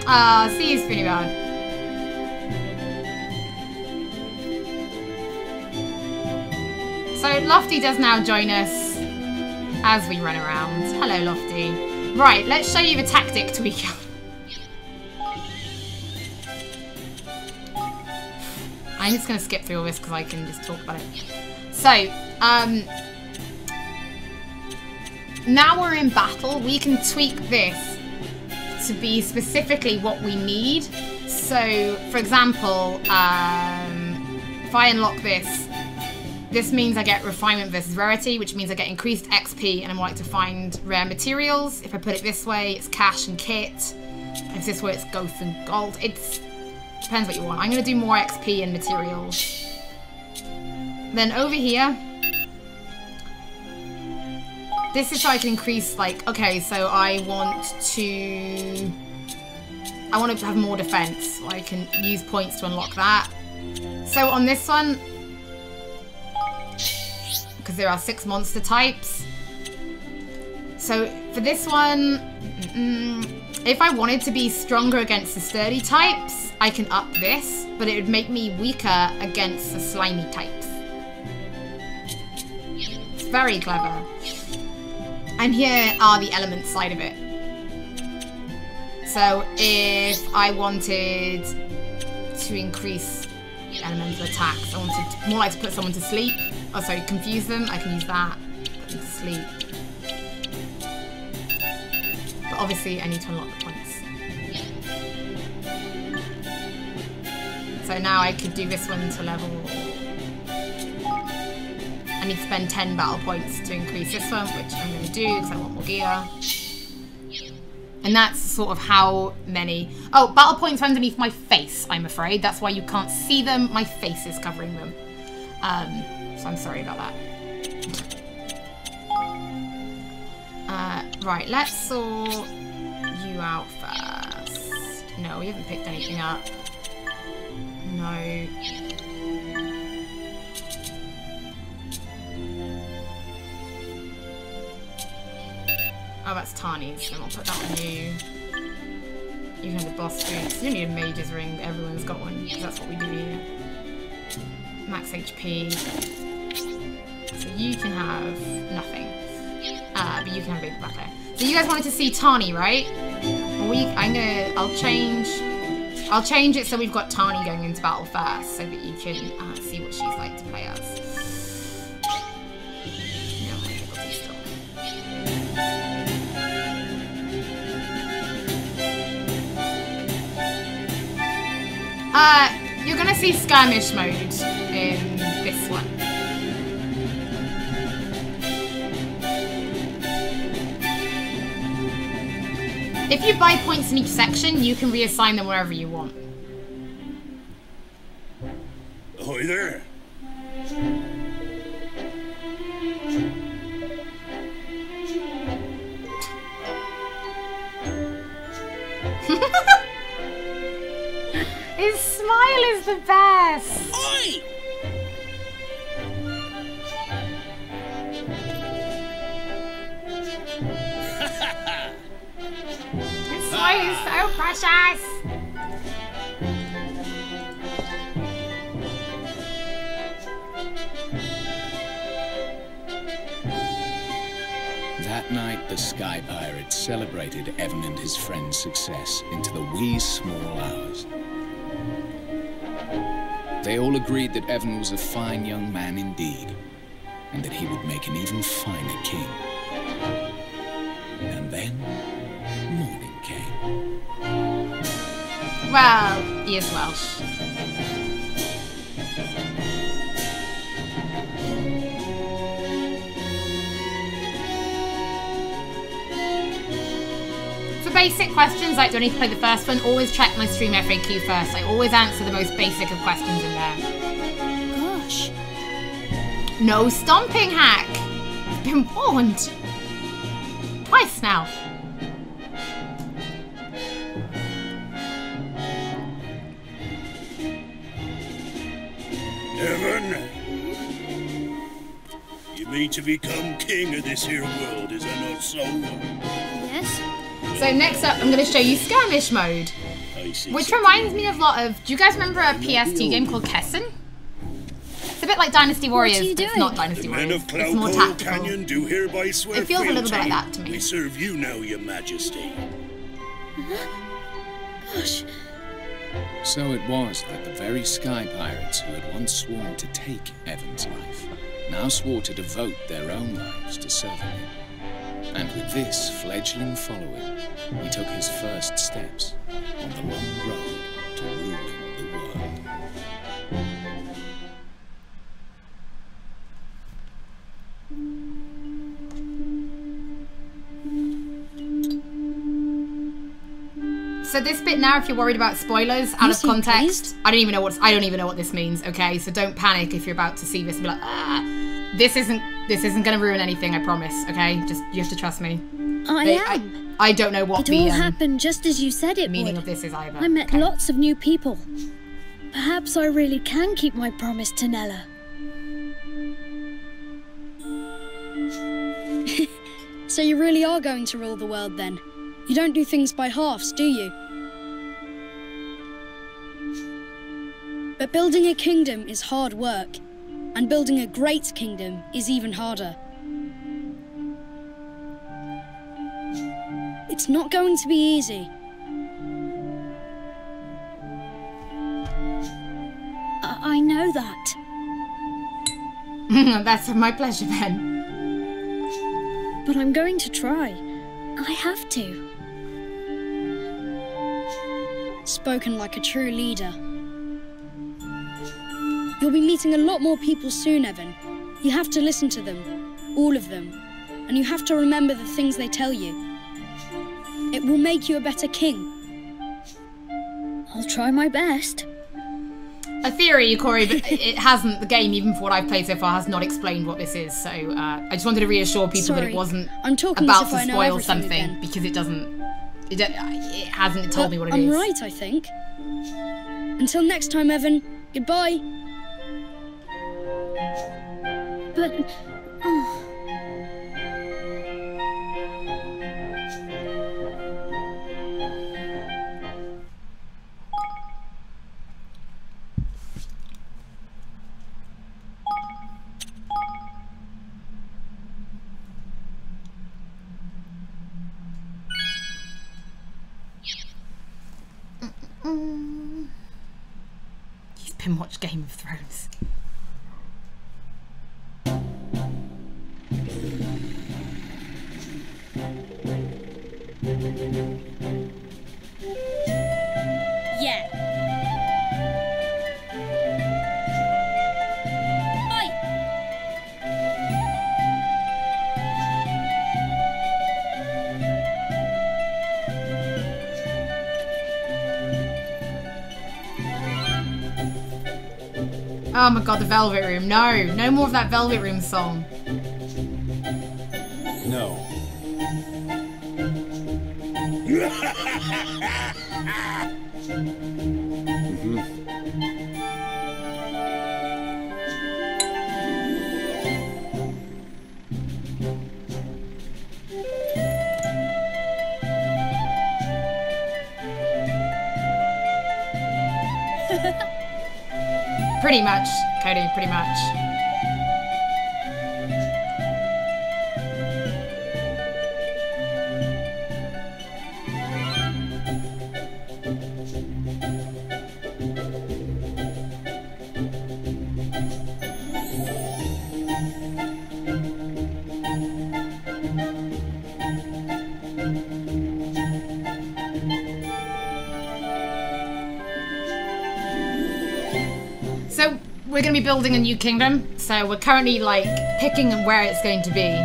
Ah, C is pretty bad. So Lofty does now join us as we run around. Hello, Lofty. Right, let's show you the tactic tweaker. I'm just going to skip through all this because I can just talk about it. So, now we're in battle, we can tweak this to be specifically what we need. So, for example, if I unlock this, this means I get refinement versus rarity, which means I get increased XP and I'm more likely to find rare materials. If I put it this way, it's cash and kit. If this way, it's ghost and gold. It's depends what you want. I'm going to do more XP and materials. Then over here, this is so I can increase, like, okay, so I want to have more defense. I can use points to unlock that. So on this one, because there are 6 monster types. So for this one, if I wanted to be stronger against the sturdy types, I can up this, but it would make me weaker against the slimy types. It's very clever. And here are the element side of it. So if I wanted to increase elemental attacks, I wanted more like to put someone to sleep. Oh, sorry, confuse them. I can use that. Put them to sleep. But obviously, I need to unlock the points. So now I could do this one to level. I need to spend 10 battle points to increase this one, which I'm going to do because I want more gear. And that's sort of how many. Oh, battle points are underneath my face, I'm afraid. That's why you can't see them. My face is covering them. So I'm sorry about that. Right, let's sort you out first. No, we haven't picked anything up. No. Oh, that's Tani's. Then I'll put that on you. You can have the boss boots. You don't need a mage's ring, but everyone's got one, because that's what we do here. Max HP. So you can have nothing. But you can have a big black layer. So you guys wanted to see Tani, right? I'll change it so we've got Tani going into battle first, so that you can see what she's like to play as. No, Higgledy still. You're gonna see Skirmish mode in this one. If you buy points in each section, you can reassign them wherever you want. Ahoy there. His smile is the best. Oi! His smile is so precious. That night, the Sky Pirates celebrated Evan and his friend's success into the wee small hours. They all agreed that Evan was a fine young man indeed, and that he would make an even finer king. And then, morning came. Well, he is Welsh. For basic questions, like do I need to play the first one, always check my stream FAQ first. I always answer the most basic of questions in there. Gosh. No stomping hack. been warned. Twice now. Evan? You mean to become king of this here world, is that not so? Yes? So next up, I'm going to show you Skirmish mode. Which reminds me of a lot of... Do you guys remember a PS2 game called Kessen? It's a bit like Dynasty Warriors, but it's not Dynasty Warriors. It's more tactical. Canyon do hereby swear it feels a little bit like that to me. We serve you now, your majesty. Gosh. So it was that the very sky pirates who had once sworn to take Evan's life now swore to devote their own lives to serving him. And with this fledgling following, he took his first steps on the long road to ruling the world. So this bit now, if you're worried about spoilers out of context, I don't even know what this means. Okay, so don't panic if you're about to see this and be like, ah, this isn't going to ruin anything. I promise. Okay, just you have to trust me. I don't know what it all happened just as you said it meaning would. Of this is either. I met lots of new people. Perhaps I really can keep my promise to Nella. So you really are going to rule the world then? You don't do things by halves, do you? But building a kingdom is hard work, and building a great kingdom is even harder. It's not going to be easy. I know that. That's my pleasure, Ben. But I'm going to try. I have to. Spoken like a true leader. You'll be meeting a lot more people soon, Evan. You have to listen to them. All of them. And you have to remember the things they tell you. It will make you a better king. I'll try my best. A theory, Corey, but it hasn't, the game, even for what I've played so far, has not explained what this is. So I just wanted to reassure people that it wasn't about to spoil something, because it doesn't, it hasn't told me what it is. I'm right, I think. Until next time, Evan. Goodbye. But... You've been watching Game of Thrones. Yeah. Oi. Oh my god, the Velvet Room. No, no more of that Velvet Room song. No. Pretty much, Cody, pretty much. So we're going to be building a new kingdom, so we're currently like picking where it's going to be.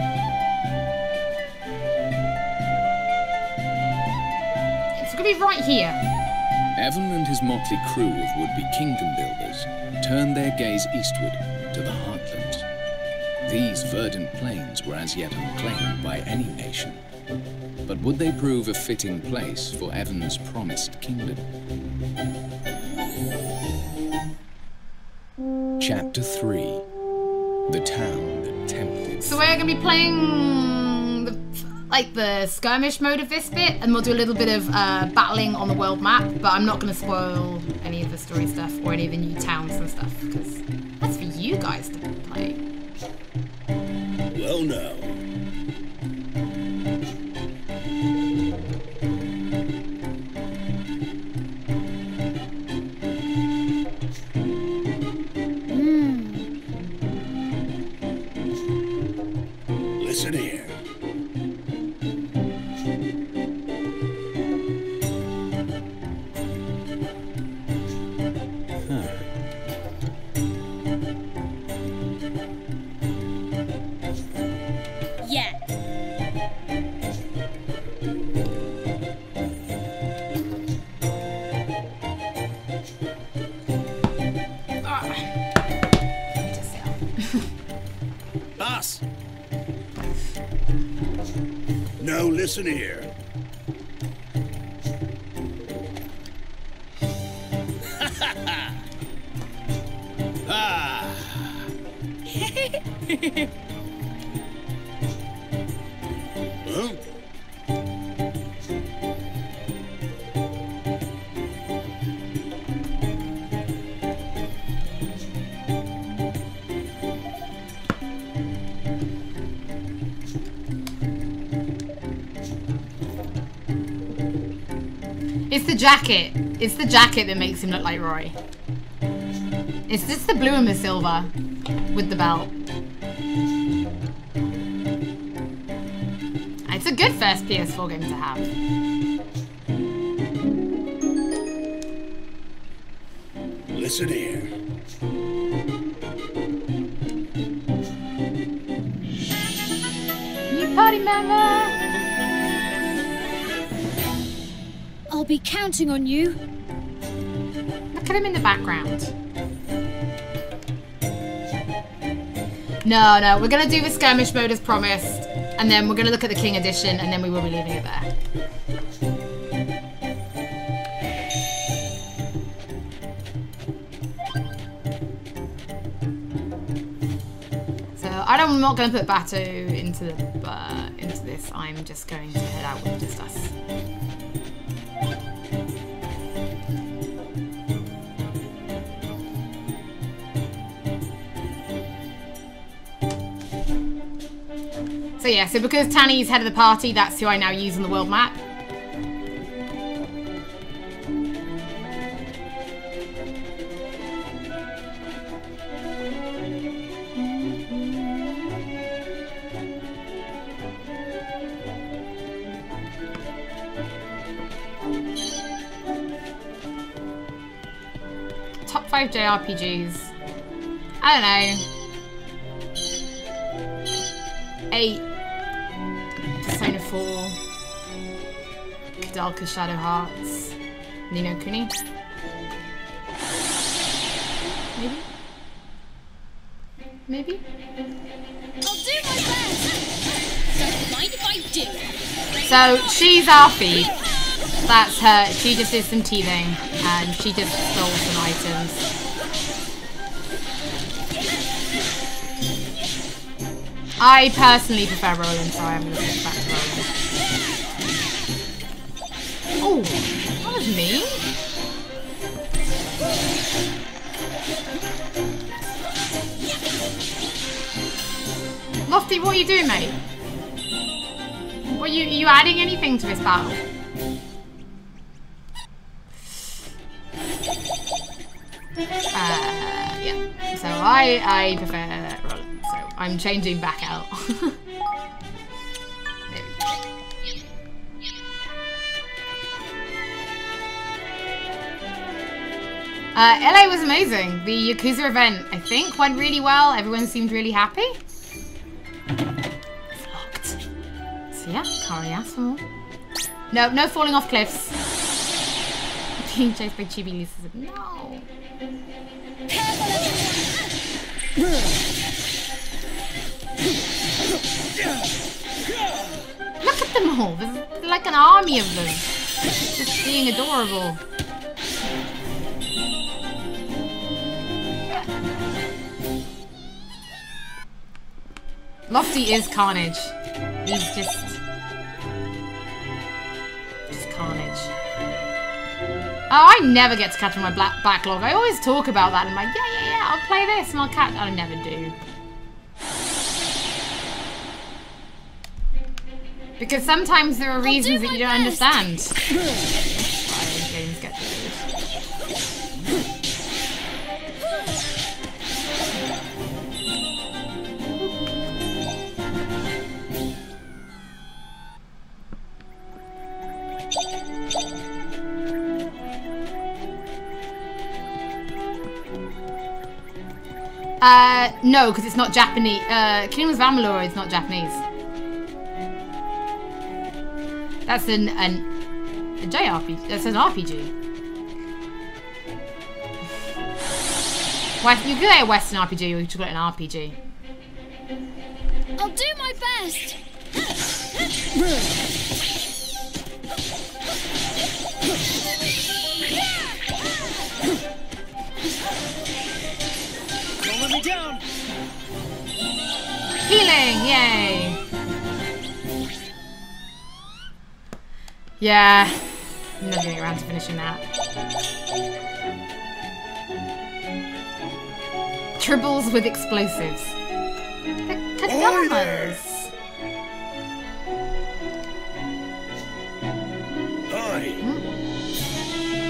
It's going to be right here. Evan and his motley crew of would-be kingdom builders turned their gaze eastward to the Heartlands. These verdant plains were as yet unclaimed by any nation. But would they prove a fitting place for Evan's promised kingdom? Chapter 3. The Town That Tempted. So we're going to be playing the skirmish mode of this bit, and we'll do a little bit of battling on the world map, but I'm not going to spoil any of the story stuff or any of the new towns and stuff, because that's for you guys to play. Well, no. Listen here. No, listen here. Ah. Huh? It's the jacket. It's the jacket that makes him look like Roy. It's just the blue and the silver with the belt. It's a good first PS4 game to have. Listen here. New party member! I'll be counting on you. Look at him in the background. No, we're going to do the skirmish mode as promised, and then we're going to look at the King Edition, and then we will be leaving it there. So I'm not going to put Batu into this. I'm just going to head out with just us. So yeah, so because Tanny's head of the party, that's who I now use on the world map. Top 5 JRPGs. I don't know. 8. Persona 4. Kadalka Shadow Hearts. Ni No Kuni. Maybe? I'll do my best! Don't mind if I do. So, she's our feed. That's her. She just did some teething. And she just stole some items. I personally prefer Roland, so I'm going to switch back to Roland. Oh, that was mean. Lofty, what are you doing, mate? Are you adding anything to this battle? Yeah. So I prefer Roland, so I'm changing back out. There we go. LA was amazing. The Yakuza event, I think, went really well. Everyone seemed really happy. It's locked. So yeah, can't really ask for more. No falling off cliffs. Being chased by chibi lizards. No. Look at them all. There's like an army of them. Just being adorable. Lofty is carnage. He's just carnage. Oh, I never get to catch on my backlog. I always talk about that. I'm like, yeah, I'll play this and I'll catch. I never do. Because sometimes there are reasons that you don't understand. Why games get delayed. No, because it's not Japanese. Kingdoms of Amalur is not Japanese. That's a JRPG. That's an RPG. You could say a Western RPG, or you could call it an RPG. I'll do my best. Don't let me down. Healing, yay! Yeah, I'm not getting around to finishing that. Tribbles with explosives. Kadamas! Hi.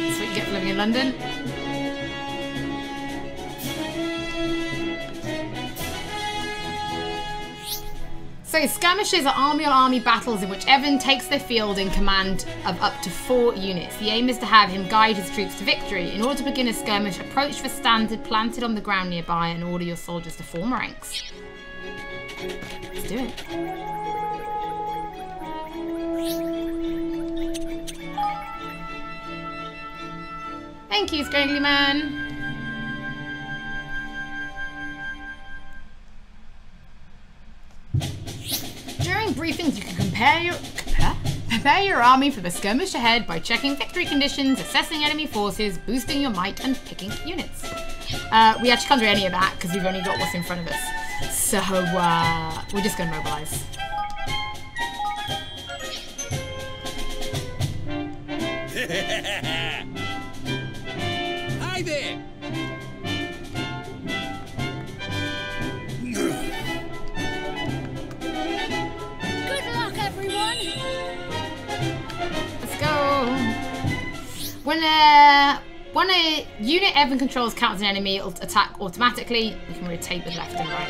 That's what you get for living in London. So skirmishes are army-on-army battles in which Evan takes the field in command of up to 4 units. The aim is to have him guide his troops to victory. In order to begin a skirmish, approach the standard planted on the ground nearby and order your soldiers to form ranks. Let's do it. Thank you, Scraggly Man. During briefings, you can prepare your army for the skirmish ahead by checking victory conditions, assessing enemy forces, boosting your might, and picking units. We actually can't do any of that because we've only got what's in front of us. So, we're just going to mobilize. Hi there! Let's go. When a unit Evan controls counts an enemy, it'll attack automatically. We can rotate with left and right.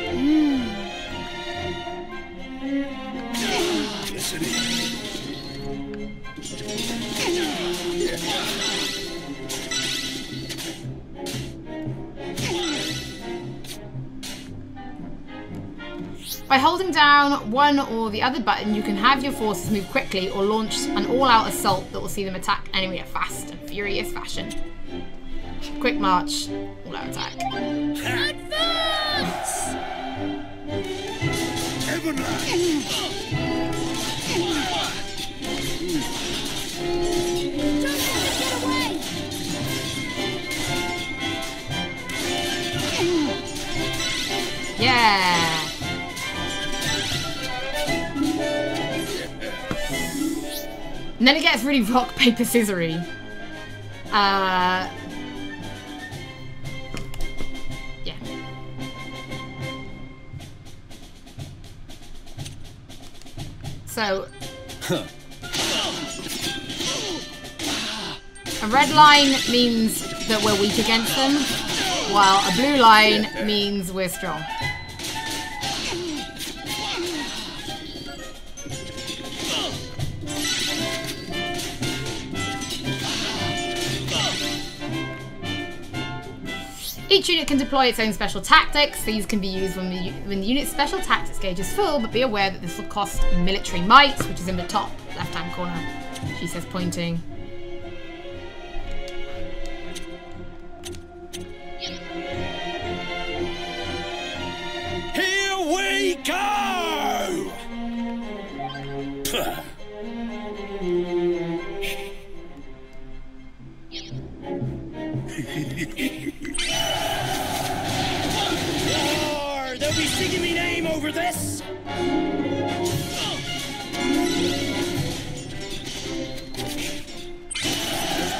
By holding down one or the other button, you can have your forces move quickly or launch an all-out assault that will see them attack enemy in a fast and furious fashion. Quick march, all-out attack. Advance! Don't let them get away! Yeah! And then it gets really rock, paper, scissory. Yeah. So... a red line means that we're weak against them, while a blue line means we're strong. Each unit can deploy its own special tactics. These can be used when the unit's special tactics gauge is full, but be aware that this will cost military might, which is in the top left-hand corner, she says, pointing. Here we come! They'll be singing me name over this!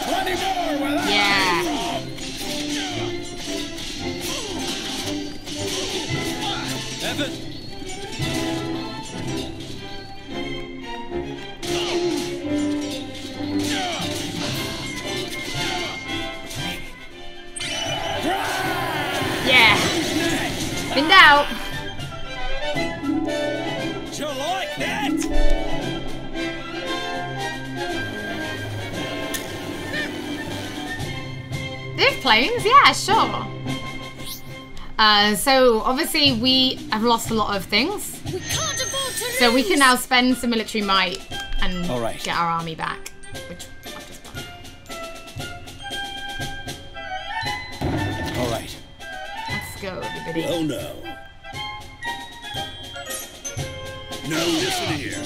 Plenty more where that came from! Evan! Yeah! Spinned out! Do you like that? They're planes, yeah, sure. So obviously we have lost a lot of things. We can't afford to lose. So we can now spend some military might and Alright. get our army back. Which I've just done. Alright. Let's go, everybody. Oh no. No, listen here.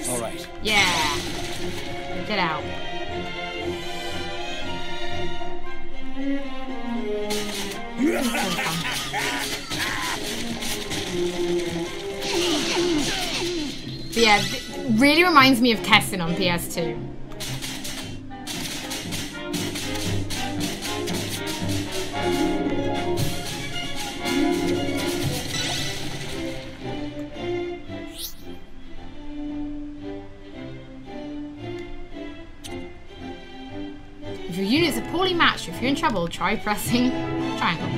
Alright. Yeah. Get out. But yeah, really reminds me of Kessin on PS2. If your units are poorly matched, if you're in trouble, try pressing triangle.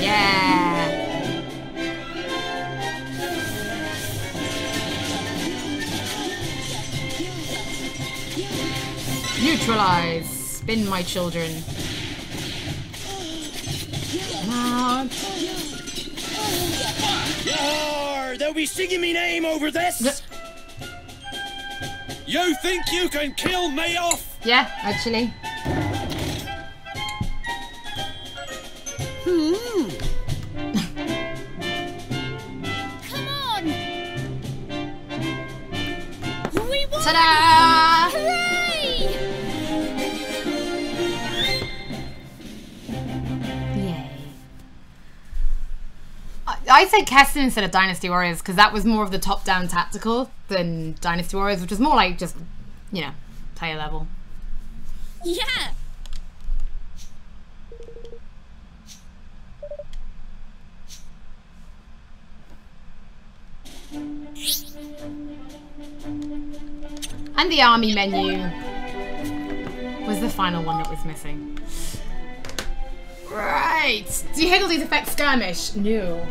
Yeah. Neutralize. Spin, my children. Yar! They'll be singing me name over this! You think you can kill me off? Yeah, actually. Come on! We won! Ta-da! Hooray! Yay. I'd say Kessin instead of Dynasty Warriors because that was more of the top-down tactical than Dynasty Warriors, which was more like just, you know, player level. Yeah! And the army menu was the final one that was missing. Right. Do Higgledies affect Skirmish? No.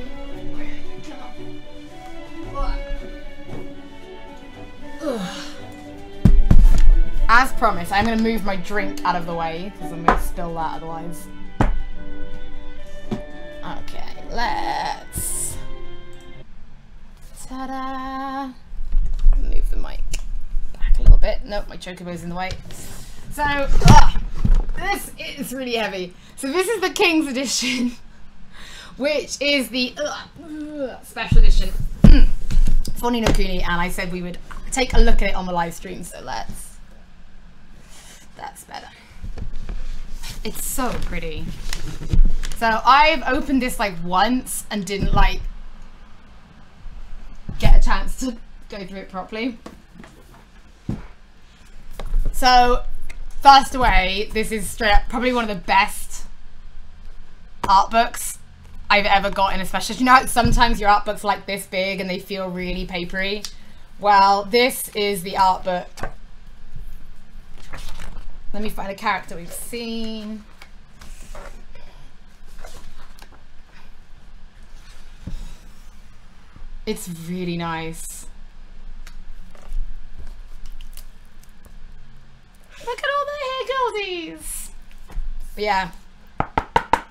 Ugh. As promised, I'm going to move my drink out of the way because I'm going to spill that otherwise. Okay, let's... Ta-da! Move the mic back a little bit. Nope, my chocobo's in the way. So, this is really heavy. So this is the King's Edition, which is the special edition for Ni No Kuni, and I said we would take a look at it on the live stream, so let's... That's better. It's so pretty. So I've opened this like once and didn't like get a chance to go through it properly. So first away, this is straight up probably one of the best art books I've ever got in a special. You know how sometimes your art books are like this big and they feel really papery? Well, this is the art book. Let me find a character we've seen. It's really nice. guys. But yeah,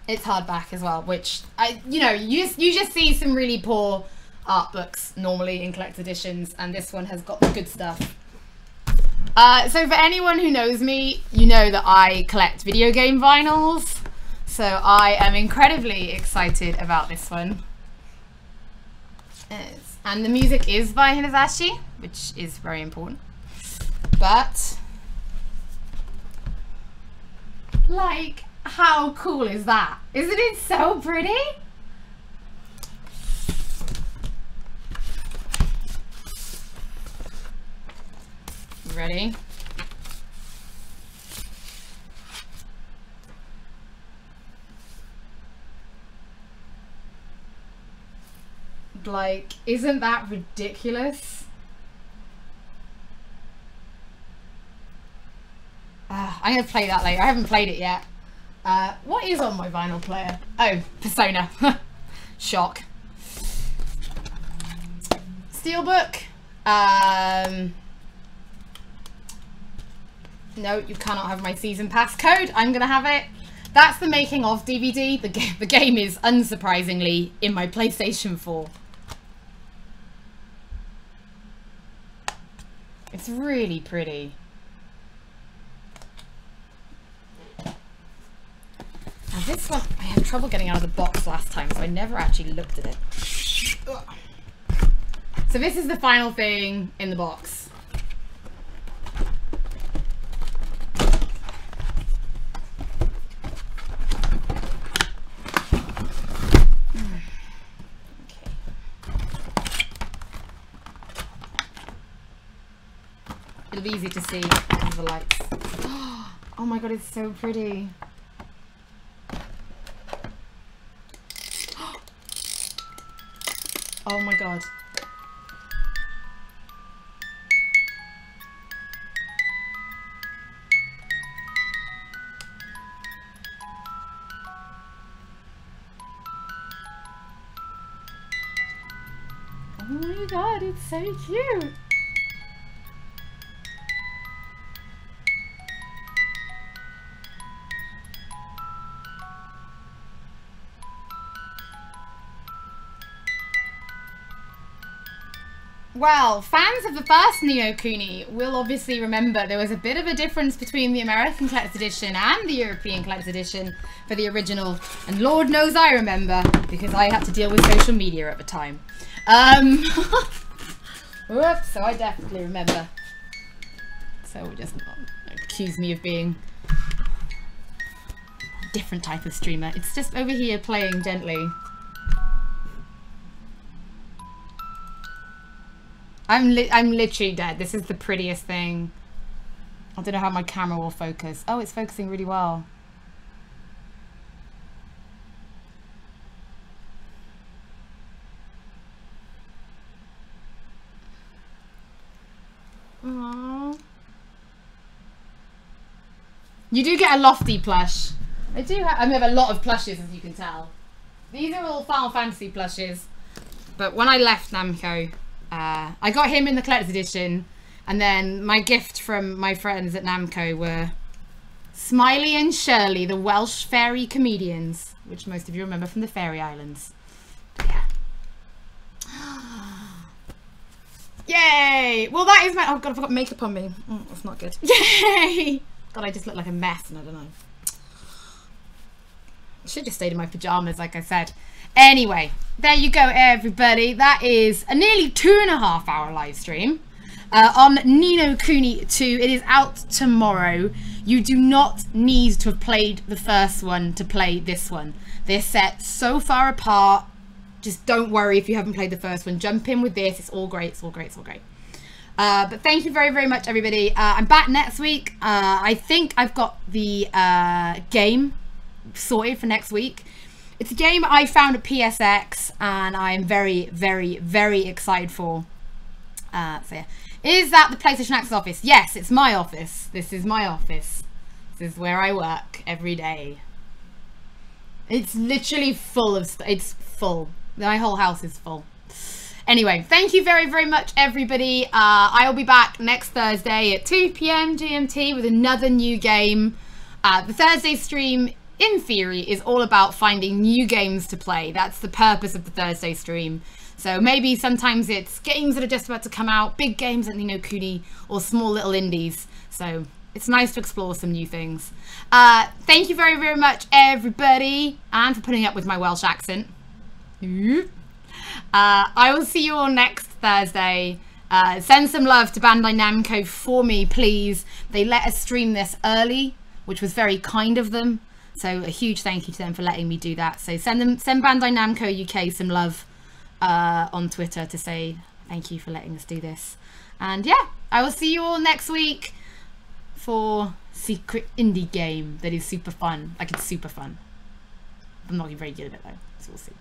it's hardback as well, which you just see some really poor art books normally in collector's editions, and this one has got the good stuff. So for anyone who knows me, you know that I collect video game vinyls, so I am incredibly excited about this one. And the music is by Hinazashi, which is very important. But like, how cool is that? Isn't it so pretty? Ready? Like, isn't that ridiculous? I'm gonna play that later. I haven't played it yet. What is on my vinyl player? Oh, Persona. Shock. Steelbook. No, you cannot have my season pass code. I'm gonna have it. That's the making of DVD. The game is unsurprisingly in my PlayStation 4. It's really pretty. Now this one, I had trouble getting out of the box last time, so I never actually looked at it. So this is the final thing in the box. It'll be easy to see with the lights. Oh my god, it's so pretty. Oh my god. Oh my god, it's so cute. Well, fans of the first Ni No Kuni will obviously remember there was a bit of a difference between the American Collector's Edition and the European Collector's Edition for the original. And Lord knows I remember, because I had to deal with social media at the time. Whoops, so I definitely remember. So just accuse me of being a different type of streamer. It's just over here playing gently. I'm literally dead. This is the prettiest thing. I don't know how my camera will focus. Oh, it's focusing really well. Aww. You do get a Lofty plush. I have a lot of plushes, as you can tell. These are all Final Fantasy plushes. But when I left Namco, I got him in the collector's edition, and then my gift from my friends at Namco were Smiley and Shirley, the Welsh fairy comedians, which most of you remember from the Fairy Islands. Yeah. Yay! Well, that is my... Oh god, I've got makeup on me. Oh, that's not good. Yay! God, I just look like a mess, and I don't know. I should have just stayed in my pajamas, like I said. Anyway, there you go, everybody. That is a nearly 2.5 hour live stream on Ni No Kuni 2. It is out tomorrow. You do not need to have played the first one to play this one. They're set so far apart. Just don't worry if you haven't played the first one. Jump in with this. It's all great. It's all great. It's all great. But thank you very, very much, everybody. I'm back next week. I think I've got the game sorted for next week. It's a game I found at PSX, and I'm very, very, very excited for. So yeah. Is that the PlayStation Access office? Yes, it's my office. This is my office. This is where I work every day. It's literally full of stuff. It's full. My whole house is full. Anyway, thank you very, very much, everybody. I will be back next Thursday at 2 PM GMT with another new game. The Thursday stream, in theory, is all about finding new games to play. That's the purpose of the Thursday stream. So maybe sometimes it's games that are just about to come out, big games like Ni No Kuni, or small little indies. So it's nice to explore some new things. Thank you very, very much, everybody, and for putting up with my Welsh accent. I will see you all next Thursday. Send some love to Bandai Namco for me, please. They let us stream this early, which was very kind of them. So a huge thank you to them for letting me do that. So send Bandai Namco UK some love on Twitter to say thank you for letting us do this. And yeah, I will see you all next week for secret indie game that is super fun. Like, it's super fun. I'm not very good at it though, so we'll see.